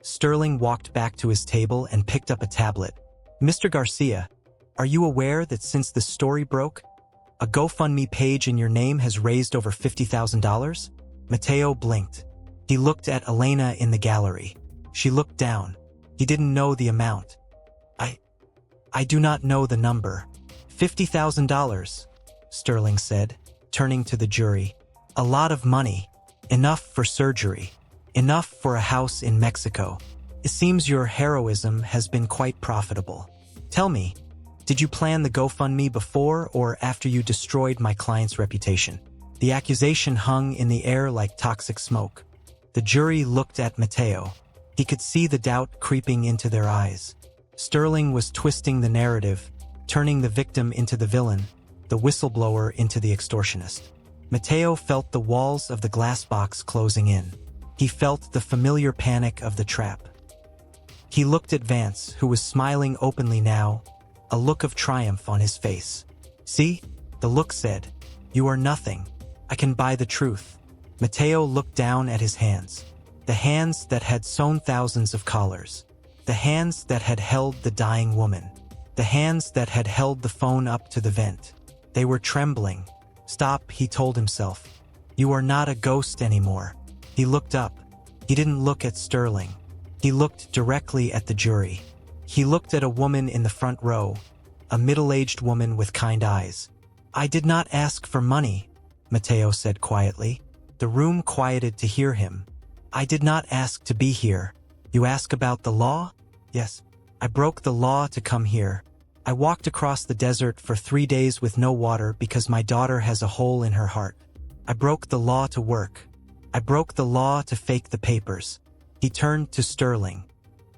Sterling walked back to his table and picked up a tablet. "Mr. Garcia, are you aware that since the story broke, a GoFundMe page in your name has raised over $50,000? Mateo blinked. He looked at Elena in the gallery. She looked down. He didn't know the amount. I do not know the number." $50,000, Sterling said, turning to the jury. "A lot of money. Enough for surgery. Enough for a house in Mexico. It seems your heroism has been quite profitable. Tell me, did you plan the GoFundMe before or after you destroyed my client's reputation?" The accusation hung in the air like toxic smoke. The jury looked at Mateo. He could see the doubt creeping into their eyes. Sterling was twisting the narrative, turning the victim into the villain, the whistleblower into the extortionist. Mateo felt the walls of the glass box closing in. He felt the familiar panic of the trap. He looked at Vance, who was smiling openly now, a look of triumph on his face. "See?" The look said. "You are nothing. I can buy the truth." Mateo looked down at his hands. The hands that had sewn thousands of collars. The hands that had held the dying woman. The hands that had held the phone up to the vent. They were trembling. "Stop," he told himself. "You are not a ghost anymore." He looked up. He didn't look at Sterling. He looked directly at the jury. He looked at a woman in the front row, a middle-aged woman with kind eyes. "I did not ask for money," Mateo said quietly. The room quieted to hear him. "I did not ask to be here. You ask about the law?" "Yes. I broke the law to come here. I walked across the desert for 3 days with no water because my daughter has a hole in her heart. I broke the law to work. I broke the law to fake the papers." He turned to Sterling.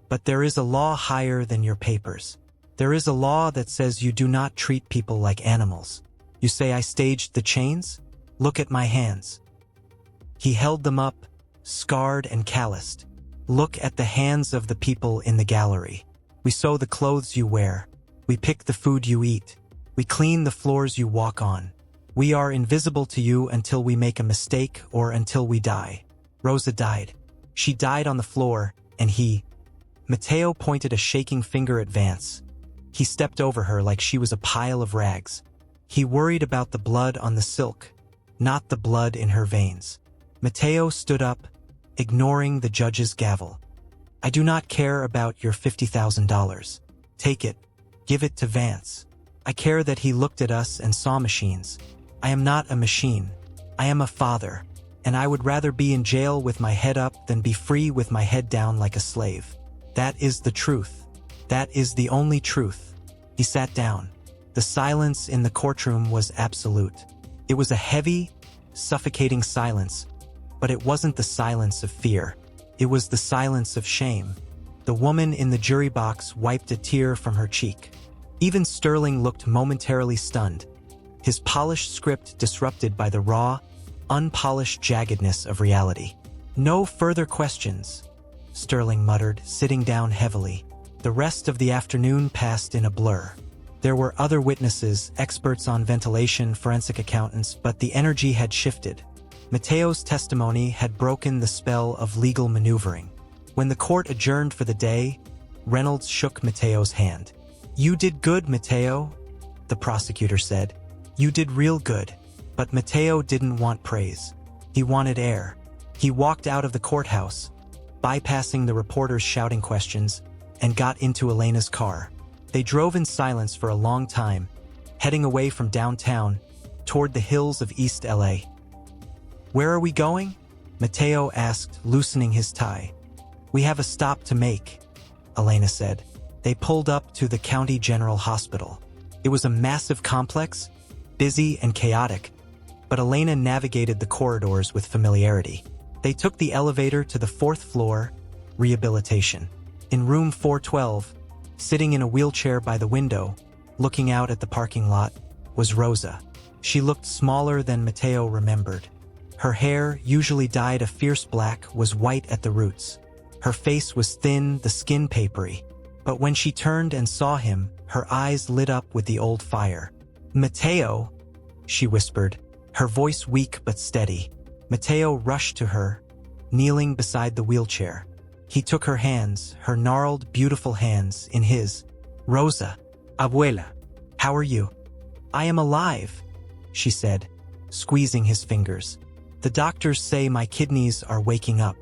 "But there is a law higher than your papers. There is a law that says you do not treat people like animals. You say I staged the chains? Look at my hands." He held them up, scarred and calloused. "Look at the hands of the people in the gallery. We sew the clothes you wear. We pick the food you eat. We clean the floors you walk on. We are invisible to you until we make a mistake or until we die." Rosa died. She died on the floor, and Mateo pointed a shaking finger at Vance. He stepped over her like she was a pile of rags. He worried about the blood on the silk, not the blood in her veins. Mateo stood up, ignoring the judge's gavel. "I do not care about your $50,000. Take it. Give it to Vance. I care that he looked at us and saw machines. I am not a machine. I am a father, and I would rather be in jail with my head up than be free with my head down like a slave. That is the truth. That is the only truth." He sat down. The silence in the courtroom was absolute. It was a heavy, suffocating silence, but it wasn't the silence of fear. It was the silence of shame. The woman in the jury box wiped a tear from her cheek. Even Sterling looked momentarily stunned, his polished script disrupted by the raw, unpolished jaggedness of reality. "No further questions," Sterling muttered, sitting down heavily. The rest of the afternoon passed in a blur. There were other witnesses, experts on ventilation, forensic accountants, but the energy had shifted. Mateo's testimony had broken the spell of legal maneuvering. When the court adjourned for the day, Reynolds shook Mateo's hand. "You did good, Mateo," the prosecutor said. "You did real good." But Mateo didn't want praise. He wanted air. He walked out of the courthouse, bypassing the reporters shouting questions, and got into Elena's car. They drove in silence for a long time, heading away from downtown, toward the hills of East LA. "Where are we going?" Mateo asked, loosening his tie. "We have a stop to make," Elena said. They pulled up to the County General Hospital. It was a massive complex, busy and chaotic, but Elena navigated the corridors with familiarity. They took the elevator to the 4th floor, rehabilitation. In room 412, sitting in a wheelchair by the window, looking out at the parking lot, was Rosa. She looked smaller than Mateo remembered. Her hair, usually dyed a fierce black, was white at the roots. Her face was thin, the skin papery. But when she turned and saw him, her eyes lit up with the old fire. "Mateo," she whispered, her voice weak but steady. Mateo rushed to her, kneeling beside the wheelchair. He took her hands, her gnarled, beautiful hands, in his. "Rosa, abuela, how are you?" "I am alive," she said, squeezing his fingers. "The doctors say my kidneys are waking up.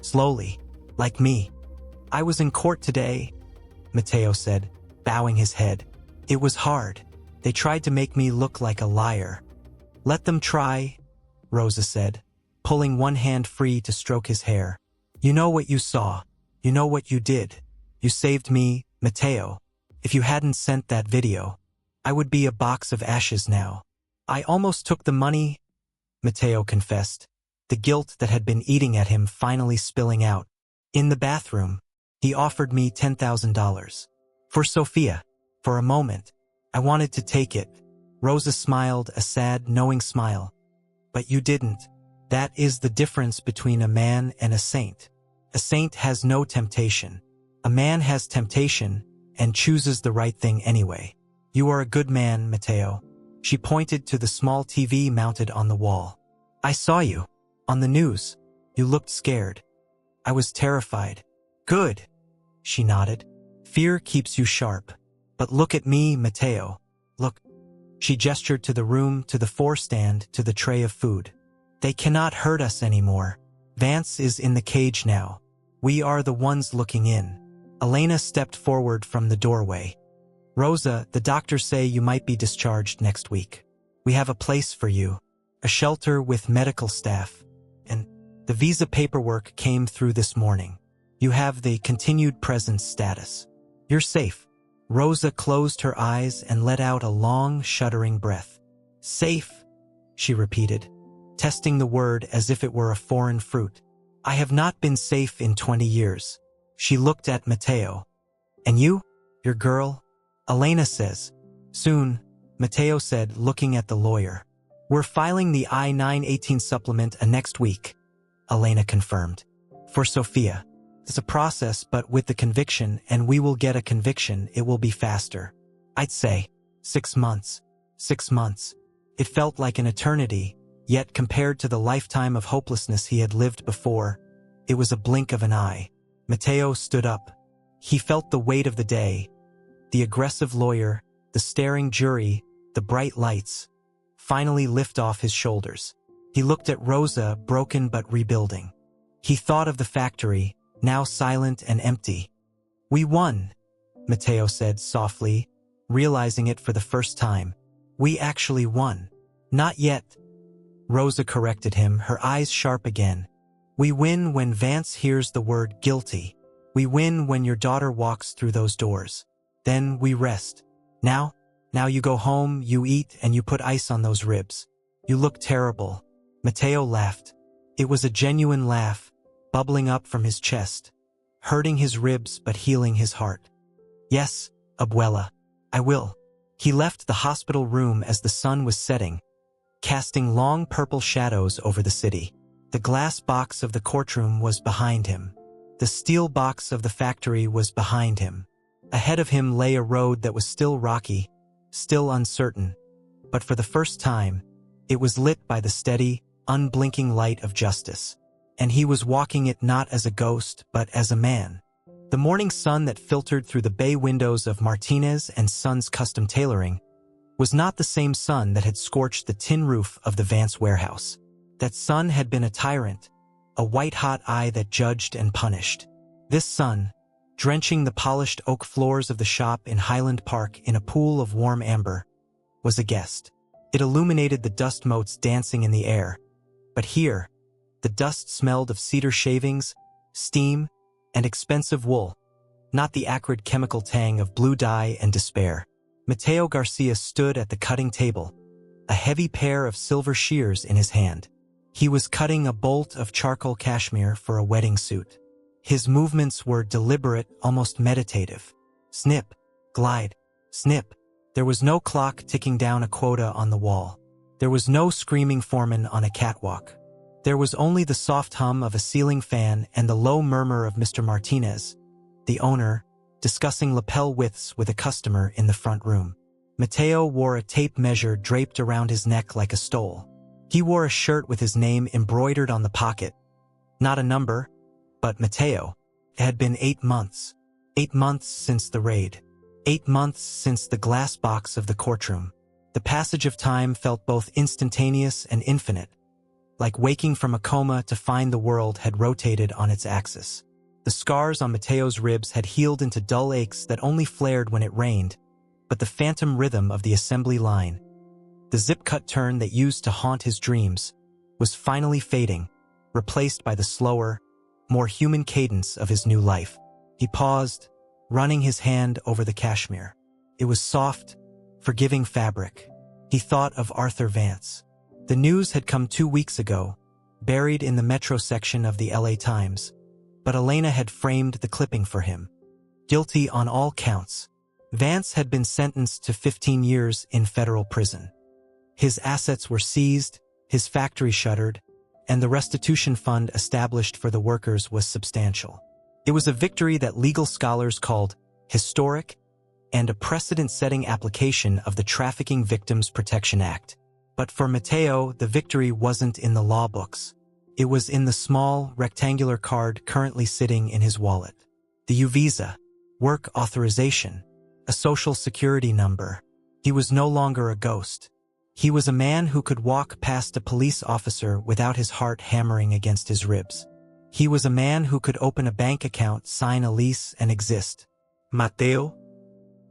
Slowly, like me." "I was in court today," Mateo said, bowing his head. "It was hard. They tried to make me look like a liar." "Let them try," Rosa said, pulling one hand free to stroke his hair. "You know what you saw. You know what you did. You saved me, Mateo. If you hadn't sent that video, I would be a box of ashes now." "I almost took the money," Mateo confessed, the guilt that had been eating at him finally spilling out. "In the bathroom, he offered me $10,000. For Sophia. For a moment, I wanted to take it." Rosa smiled, a sad, knowing smile. But you didn't. That is the difference between a man and a saint. A saint has no temptation. A man has temptation and chooses the right thing anyway. You are a good man, Mateo. She pointed to the small TV mounted on the wall. I saw you. On the news. You looked scared. I was terrified. Good. She nodded. Fear keeps you sharp. But look at me, Mateo. Look. She gestured to the room, to the four-stand, to the tray of food. They cannot hurt us anymore. Vance is in the cage now. We are the ones looking in. Elena stepped forward from the doorway. Rosa, the doctors say you might be discharged next week. We have a place for you. A shelter with medical staff. And the visa paperwork came through this morning. You have the continued presence status. You're safe. Rosa closed her eyes and let out a long, shuddering breath. Safe, she repeated, testing the word as if it were a foreign fruit. I have not been safe in 20 years. She looked at Mateo. And you? Your girl? Elena says. Soon, Mateo said, looking at the lawyer. We're filing the I-918 supplement next week, Elena confirmed. For Sophia. It's a process, but with the conviction, and we will get a conviction, it will be faster. I'd say 6 months. 6 months. It felt like an eternity, yet compared to the lifetime of hopelessness he had lived before, it was a blink of an eye. Mateo stood up. He felt the weight of the day, the aggressive lawyer, the staring jury, the bright lights, finally lift off his shoulders. He looked at Rosa, broken but rebuilding. He thought of the factory, now silent and empty. We won, Mateo said softly, realizing it for the first time. We actually won. Not yet. Rosa corrected him, her eyes sharp again. We win when Vance hears the word guilty. We win when your daughter walks through those doors. Then we rest. Now you go home, you eat, and you put ice on those ribs. You look terrible. Mateo laughed. It was a genuine laugh, bubbling up from his chest, hurting his ribs but healing his heart. Yes, Abuela, I will. He left the hospital room as the sun was setting, casting long purple shadows over the city. The glass box of the courtroom was behind him. The steel box of the factory was behind him. Ahead of him lay a road that was still rocky, still uncertain, but for the first time, it was lit by the steady, unblinking light of justice. And he was walking it not as a ghost, but as a man. The morning sun that filtered through the bay windows of Martinez and Sons Custom Tailoring was not the same sun that had scorched the tin roof of the Vance warehouse. That sun had been a tyrant, a white-hot eye that judged and punished. This sun, drenching the polished oak floors of the shop in Highland Park in a pool of warm amber, was a guest. It illuminated the dust motes dancing in the air. But here, the dust smelled of cedar shavings, steam, and expensive wool, not the acrid chemical tang of blue dye and despair. Mateo Garcia stood at the cutting table, a heavy pair of silver shears in his hand. He was cutting a bolt of charcoal cashmere for a wedding suit. His movements were deliberate, almost meditative. Snip, glide, snip. There was no clock ticking down a quota on the wall. There was no screaming foreman on a catwalk. There was only the soft hum of a ceiling fan and the low murmur of Mr. Martinez, the owner, discussing lapel widths with a customer in the front room. Mateo wore a tape measure draped around his neck like a stole. He wore a shirt with his name embroidered on the pocket. Not a number, but Mateo. It had been 8 months. 8 months since the raid. 8 months since the glass box of the courtroom. The passage of time felt both instantaneous and infinite. Like waking from a coma to find the world had rotated on its axis. The scars on Mateo's ribs had healed into dull aches that only flared when it rained, but the phantom rhythm of the assembly line, the zip-cut turn that used to haunt his dreams, was finally fading, replaced by the slower, more human cadence of his new life. He paused, running his hand over the cashmere. It was soft, forgiving fabric. He thought of Arthur Vance. The news had come 2 weeks ago, buried in the metro section of the LA Times, but Elena had framed the clipping for him. Guilty on all counts. Vance had been sentenced to 15 years in federal prison. His assets were seized, his factory shuttered, and the restitution fund established for the workers was substantial. It was a victory that legal scholars called historic and a precedent-setting application of the Trafficking Victims Protection Act. But for Mateo, the victory wasn't in the law books. It was in the small, rectangular card currently sitting in his wallet. The U-Visa, work authorization, a social security number. He was no longer a ghost. He was a man who could walk past a police officer without his heart hammering against his ribs. He was a man who could open a bank account, sign a lease, and exist. Mateo?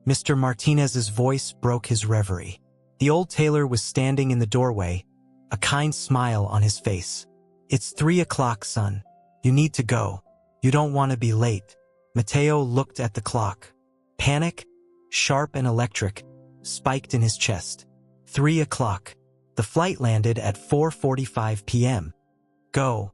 Mr. Martinez's voice broke his reverie. The old tailor was standing in the doorway, a kind smile on his face. "It's 3 o'clock, son. You need to go. You don't want to be late." Mateo looked at the clock. Panic, sharp and electric, spiked in his chest. 3 o'clock. The flight landed at 4:45 p.m. "Go,"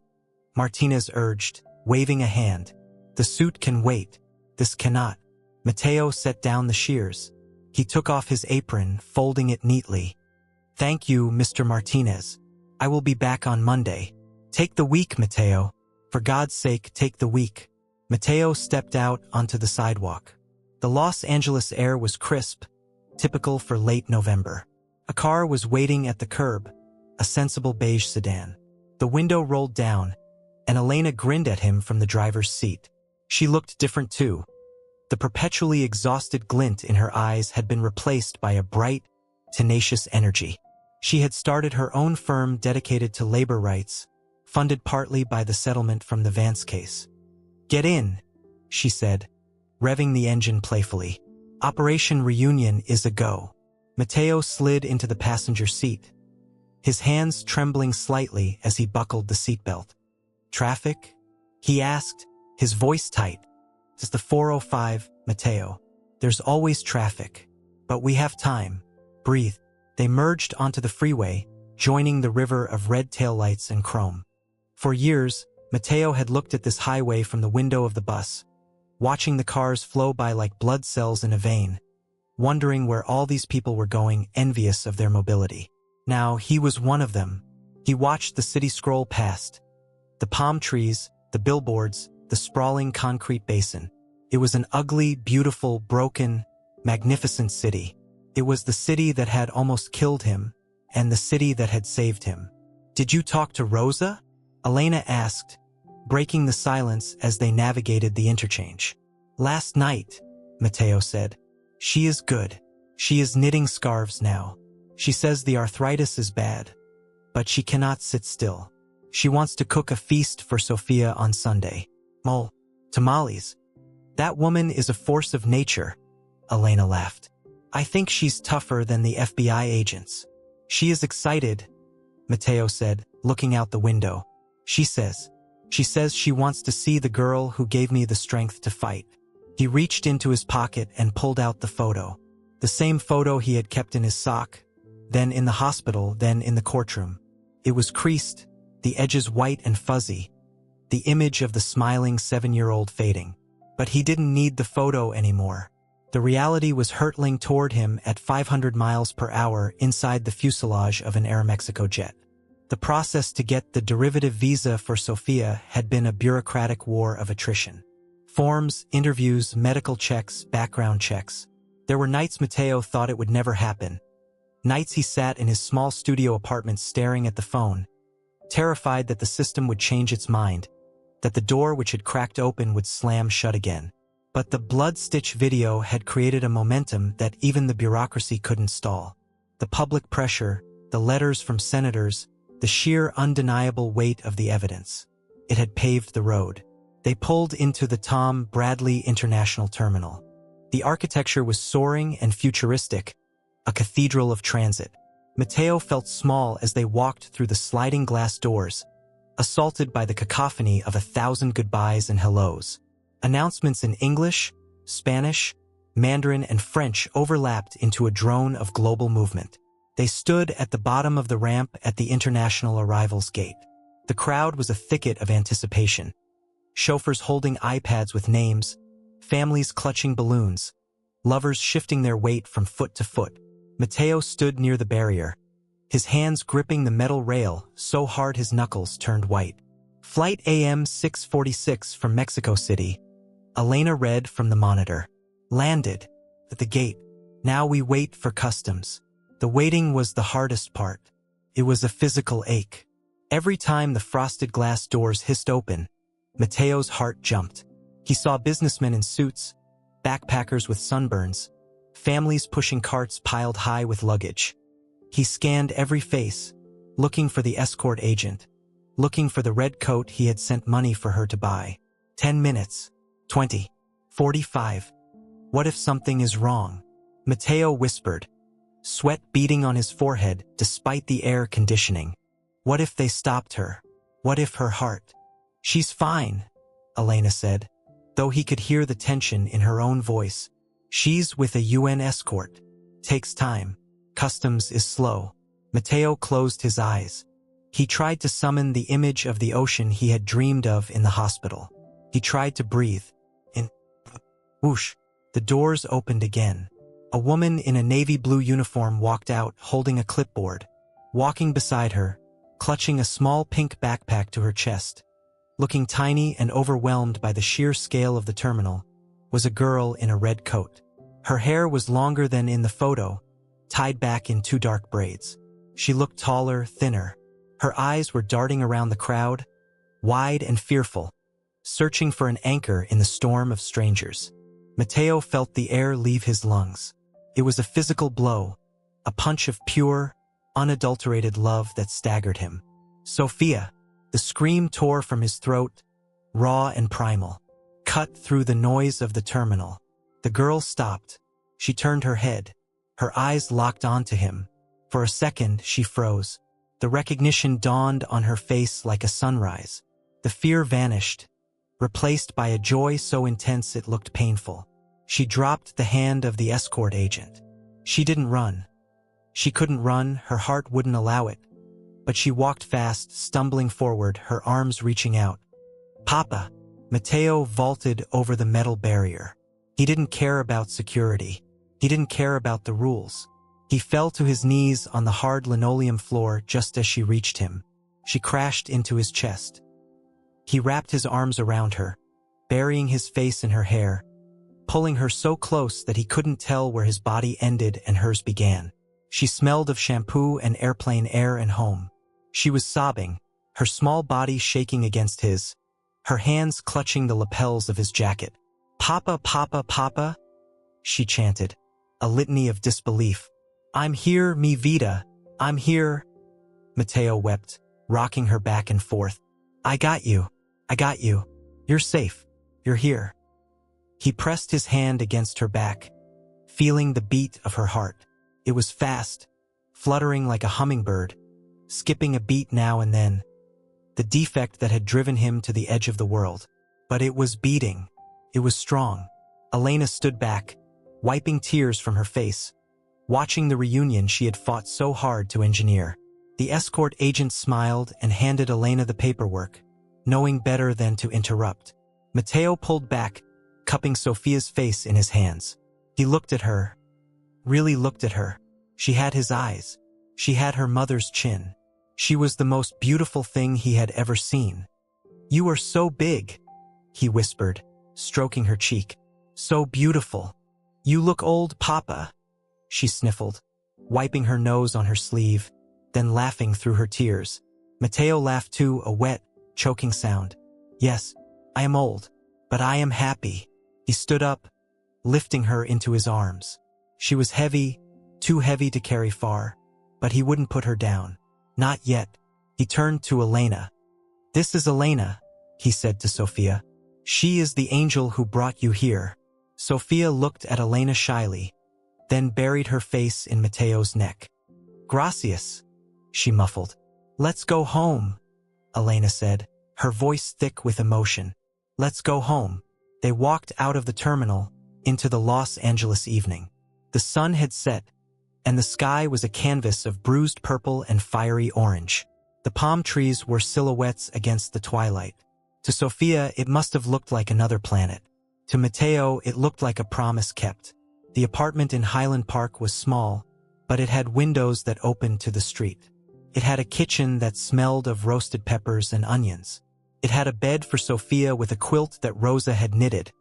Martinez urged, waving a hand. "The suit can wait. This cannot." Mateo set down the shears. He took off his apron, folding it neatly. "Thank you, Mr. Martinez. I will be back on Monday." "Take the week, Mateo. For God's sake, take the week." Mateo stepped out onto the sidewalk. The Los Angeles air was crisp, typical for late November. A car was waiting at the curb, a sensible beige sedan. The window rolled down, and Elena grinned at him from the driver's seat. She looked different too. The perpetually exhausted glint in her eyes had been replaced by a bright, tenacious energy. She had started her own firm dedicated to labor rights, funded partly by the settlement from the Vance case. "Get in," she said, revving the engine playfully. "Operation Reunion is a go." Mateo slid into the passenger seat, his hands trembling slightly as he buckled the seatbelt. "Traffic?" he asked, his voice tight. "It's the 4:05, Mateo. There's always traffic. But we have time. Breathe." They merged onto the freeway, joining the river of red taillights and chrome. For years, Mateo had looked at this highway from the window of the bus, watching the cars flow by like blood cells in a vein, wondering where all these people were going, envious of their mobility. Now he was one of them. He watched the city scroll past. The palm trees, the billboards, the sprawling concrete basin. It was an ugly, beautiful, broken, magnificent city. It was the city that had almost killed him, and the city that had saved him. "Did you talk to Rosa?" Elena asked, breaking the silence as they navigated the interchange. "Last night," Mateo said. "She is good. She is knitting scarves now. She says the arthritis is bad, but she cannot sit still. She wants to cook a feast for Sofia on Sunday. Mol, tamales. That woman is a force of nature," Elena laughed. "I think she's tougher than the FBI agents." "She is excited," Mateo said, looking out the window. She says she wants to see the girl who gave me the strength to fight." He reached into his pocket and pulled out the photo. The same photo he had kept in his sock, then in the hospital, then in the courtroom. It was creased, the edges white and fuzzy, the image of the smiling 7-year-old fading. But he didn't need the photo anymore. The reality was hurtling toward him at 500 miles per hour inside the fuselage of an Aeromexico jet. The process to get the derivative visa for Sofia had been a bureaucratic war of attrition. Forms, interviews, medical checks, background checks. There were nights Mateo thought it would never happen. Nights he sat in his small studio apartment staring at the phone, terrified that the system would change its mind, that the door which had cracked open would slam shut again. But the blood-stitch video had created a momentum that even the bureaucracy couldn't stall. The public pressure, the letters from senators, the sheer undeniable weight of the evidence. It had paved the road. They pulled into the Tom Bradley International Terminal. The architecture was soaring and futuristic, a cathedral of transit. Mateo felt small as they walked through the sliding glass doors, assaulted by the cacophony of 1,000 goodbyes and hellos. Announcements in English, Spanish, Mandarin, and French overlapped into a drone of global movement. They stood at the bottom of the ramp at the international arrivals gate. The crowd was a thicket of anticipation. Chauffeurs holding iPads with names, families clutching balloons, lovers shifting their weight from foot to foot. Mateo stood near the barrier, his hands gripping the metal rail so hard his knuckles turned white. Flight AM 646 from Mexico City. Elena read from the monitor. Landed. At the gate. Now we wait for customs. The waiting was the hardest part. It was a physical ache. Every time the frosted glass doors hissed open, Mateo's heart jumped. He saw businessmen in suits, backpackers with sunburns, families pushing carts piled high with luggage. He scanned every face, looking for the escort agent, looking for the red coat he had sent money for her to buy. 10 minutes. 20. 45. What if something is wrong? Mateo whispered, sweat beading on his forehead despite the air conditioning. What if they stopped her? What if her heart? She's fine, Elena said, though he could hear the tension in her own voice. She's with a UN escort. Takes time. Customs is slow. Mateo closed his eyes. He tried to summon the image of the ocean he had dreamed of in the hospital. He tried to breathe. Whoosh. The doors opened again. A woman in a navy blue uniform walked out holding a clipboard. Walking beside her, clutching a small pink backpack to her chest, looking tiny and overwhelmed by the sheer scale of the terminal, was a girl in a red coat. Her hair was longer than in the photo, tied back in 2 dark braids. She looked taller, thinner. Her eyes were darting around the crowd, wide and fearful, searching for an anchor in the storm of strangers. Mateo felt the air leave his lungs. It was a physical blow, a punch of pure, unadulterated love that staggered him. Sophia. The scream tore from his throat, raw and primal, cut through the noise of the terminal. The girl stopped. She turned her head. Her eyes locked onto him. For a second, she froze. The recognition dawned on her face like a sunrise. The fear vanished, replaced by a joy so intense it looked painful. She dropped the hand of the escort agent. She didn't run. She couldn't run, her heart wouldn't allow it. But she walked fast, stumbling forward, her arms reaching out. Papa! Mateo vaulted over the metal barrier. He didn't care about security. He didn't care about the rules. He fell to his knees on the hard linoleum floor just as she reached him. She crashed into his chest. He wrapped his arms around her, burying his face in her hair, pulling her so close that he couldn't tell where his body ended and hers began. She smelled of shampoo and airplane air and home. She was sobbing, her small body shaking against his, her hands clutching the lapels of his jacket. Papa, Papa, Papa, she chanted, a litany of disbelief. I'm here, mi vida, I'm here. Mateo wept, rocking her back and forth. I got you. You're safe. You're here. He pressed his hand against her back, feeling the beat of her heart. It was fast, fluttering like a hummingbird, skipping a beat now and then. The defect that had driven him to the edge of the world. But it was beating. It was strong. Elena stood back, wiping tears from her face, watching the reunion she had fought so hard to engineer. The escort agent smiled and handed Elena the paperwork, knowing better than to interrupt. Mateo pulled back, cupping Sophia's face in his hands. He looked at her, really looked at her. She had his eyes. She had her mother's chin. She was the most beautiful thing he had ever seen. You are so big, he whispered, stroking her cheek. So beautiful. You look old, Papa, she sniffled, wiping her nose on her sleeve, then laughing through her tears. Mateo laughed too, a wet, choking sound. Yes, I am old, but I am happy. He stood up, lifting her into his arms. She was heavy, too heavy to carry far, but he wouldn't put her down. Not yet. He turned to Elena. This is Elena, he said to Sophia. She is the angel who brought you here. Sophia looked at Elena shyly, then buried her face in Mateo's neck. Gracias, she muffled. Let's go home, Elena said, her voice thick with emotion. Let's go home. They walked out of the terminal into the Los Angeles evening. The sun had set, and the sky was a canvas of bruised purple and fiery orange. The palm trees were silhouettes against the twilight. To Sophia, it must have looked like another planet. To Mateo, it looked like a promise kept. The apartment in Highland Park was small, but it had windows that opened to the street. It had a kitchen that smelled of roasted peppers and onions. It had a bed for Sophia with a quilt that Rosa had knitted,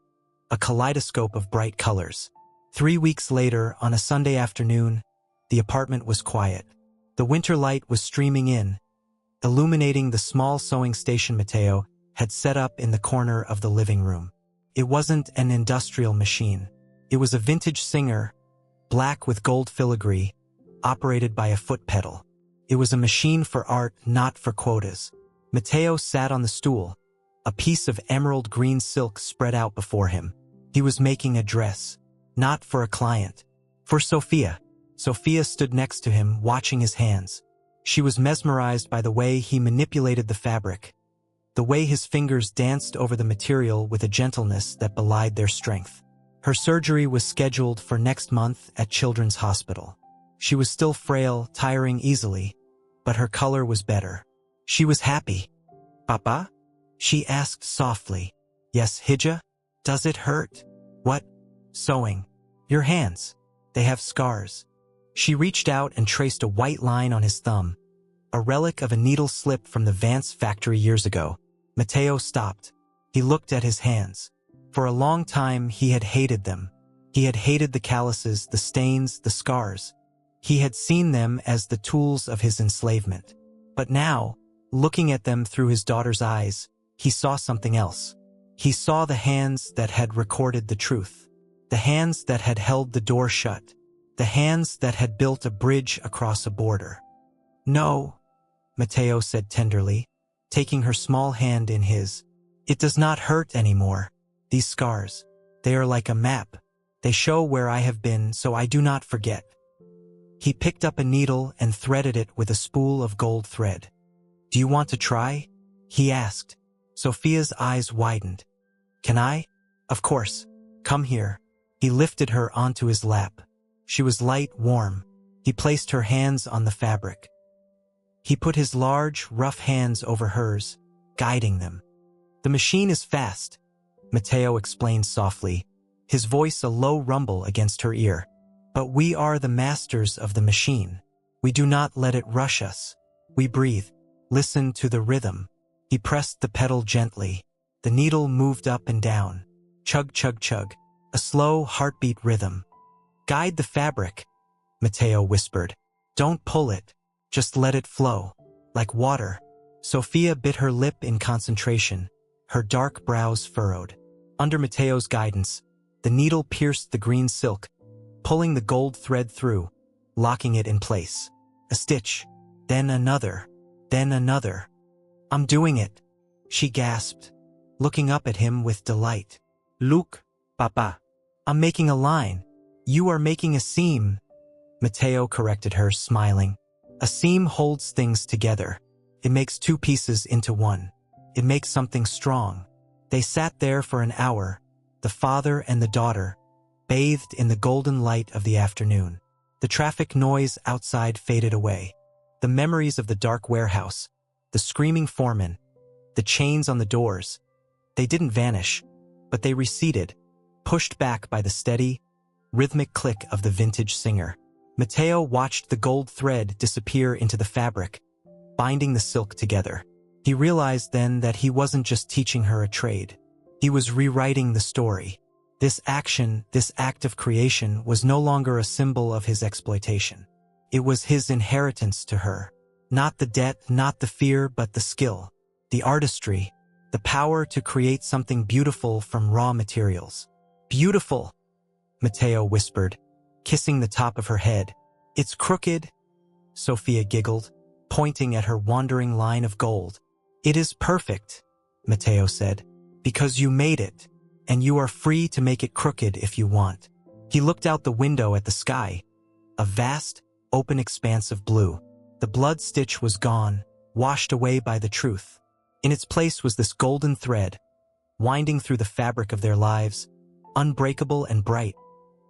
a kaleidoscope of bright colors. 3 weeks later, on a Sunday afternoon, the apartment was quiet. The winter light was streaming in, illuminating the small sewing station Mateo had set up in the corner of the living room. It wasn't an industrial machine. It was a vintage Singer, black with gold filigree, operated by a foot pedal. It was a machine for art, not for quotas. Mateo sat on the stool, a piece of emerald green silk spread out before him. He was making a dress, not for a client, for Sophia. Sophia stood next to him, watching his hands. She was mesmerized by the way he manipulated the fabric, the way his fingers danced over the material with a gentleness that belied their strength. Her surgery was scheduled for next month at Children's Hospital. She was still frail, tiring easily, but her color was better. She was happy. "Papa?" she asked softly. "Yes, Hija? Does it hurt?" "What?" "Sewing. Your hands. They have scars." She reached out and traced a white line on his thumb, a relic of a needle slip from the Vance factory years ago. Mateo stopped. He looked at his hands. For a long time, he had hated them. He had hated the calluses, the stains, the scars. He had seen them as the tools of his enslavement. But now, looking at them through his daughter's eyes, he saw something else. He saw the hands that had recorded the truth, the hands that had held the door shut, the hands that had built a bridge across a border. "No," Mateo said tenderly, taking her small hand in his. "It does not hurt anymore. These scars, they are like a map. They show where I have been so I do not forget." He picked up a needle and threaded it with a spool of gold thread. "Do you want to try?" he asked. Sophia's eyes widened. "Can I?" "Of course. Come here." He lifted her onto his lap. She was light, warm. He placed her hands on the fabric. He put his large, rough hands over hers, guiding them. "The machine is fast," Mateo explained softly, his voice a low rumble against her ear. "But we are the masters of the machine. We do not let it rush us. We breathe. Listen to the rhythm." He pressed the pedal gently. The needle moved up and down. Chug, chug, chug. A slow heartbeat rhythm. "Guide the fabric," Mateo whispered. "Don't pull it. Just let it flow. Like water." Sophia bit her lip in concentration, her dark brows furrowed. Under Mateo's guidance, the needle pierced the green silk, pulling the gold thread through, locking it in place. A stitch, then another, then another. "I'm doing it," she gasped, looking up at him with delight. "Look, Papa. I'm making a line." "You are making a seam," Mateo corrected her, smiling. "A seam holds things together. It makes two pieces into one. It makes something strong." They sat there for an hour, the father and the daughter, bathed in the golden light of the afternoon. The traffic noise outside faded away. The memories of the dark warehouse, the screaming foreman, the chains on the doors, they didn't vanish, but they receded, pushed back by the steady, rhythmic click of the vintage Singer. Mateo watched the gold thread disappear into the fabric, binding the silk together. He realized then that he wasn't just teaching her a trade. He was rewriting the story. This action, this act of creation, was no longer a symbol of his exploitation. It was his inheritance to her. Not the debt, not the fear, but the skill, the artistry, the power to create something beautiful from raw materials. "Beautiful," Mateo whispered, kissing the top of her head. "It's crooked," Sophia giggled, pointing at her wandering line of gold. "It is perfect," Mateo said, "because you made it, and you are free to make it crooked if you want." He looked out the window at the sky, a vast, open expanse of blue. The blood stitch was gone, washed away by the truth. In its place was this golden thread, winding through the fabric of their lives, unbreakable and bright,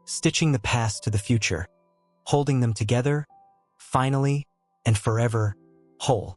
stitching the past to the future, holding them together, finally and forever, whole.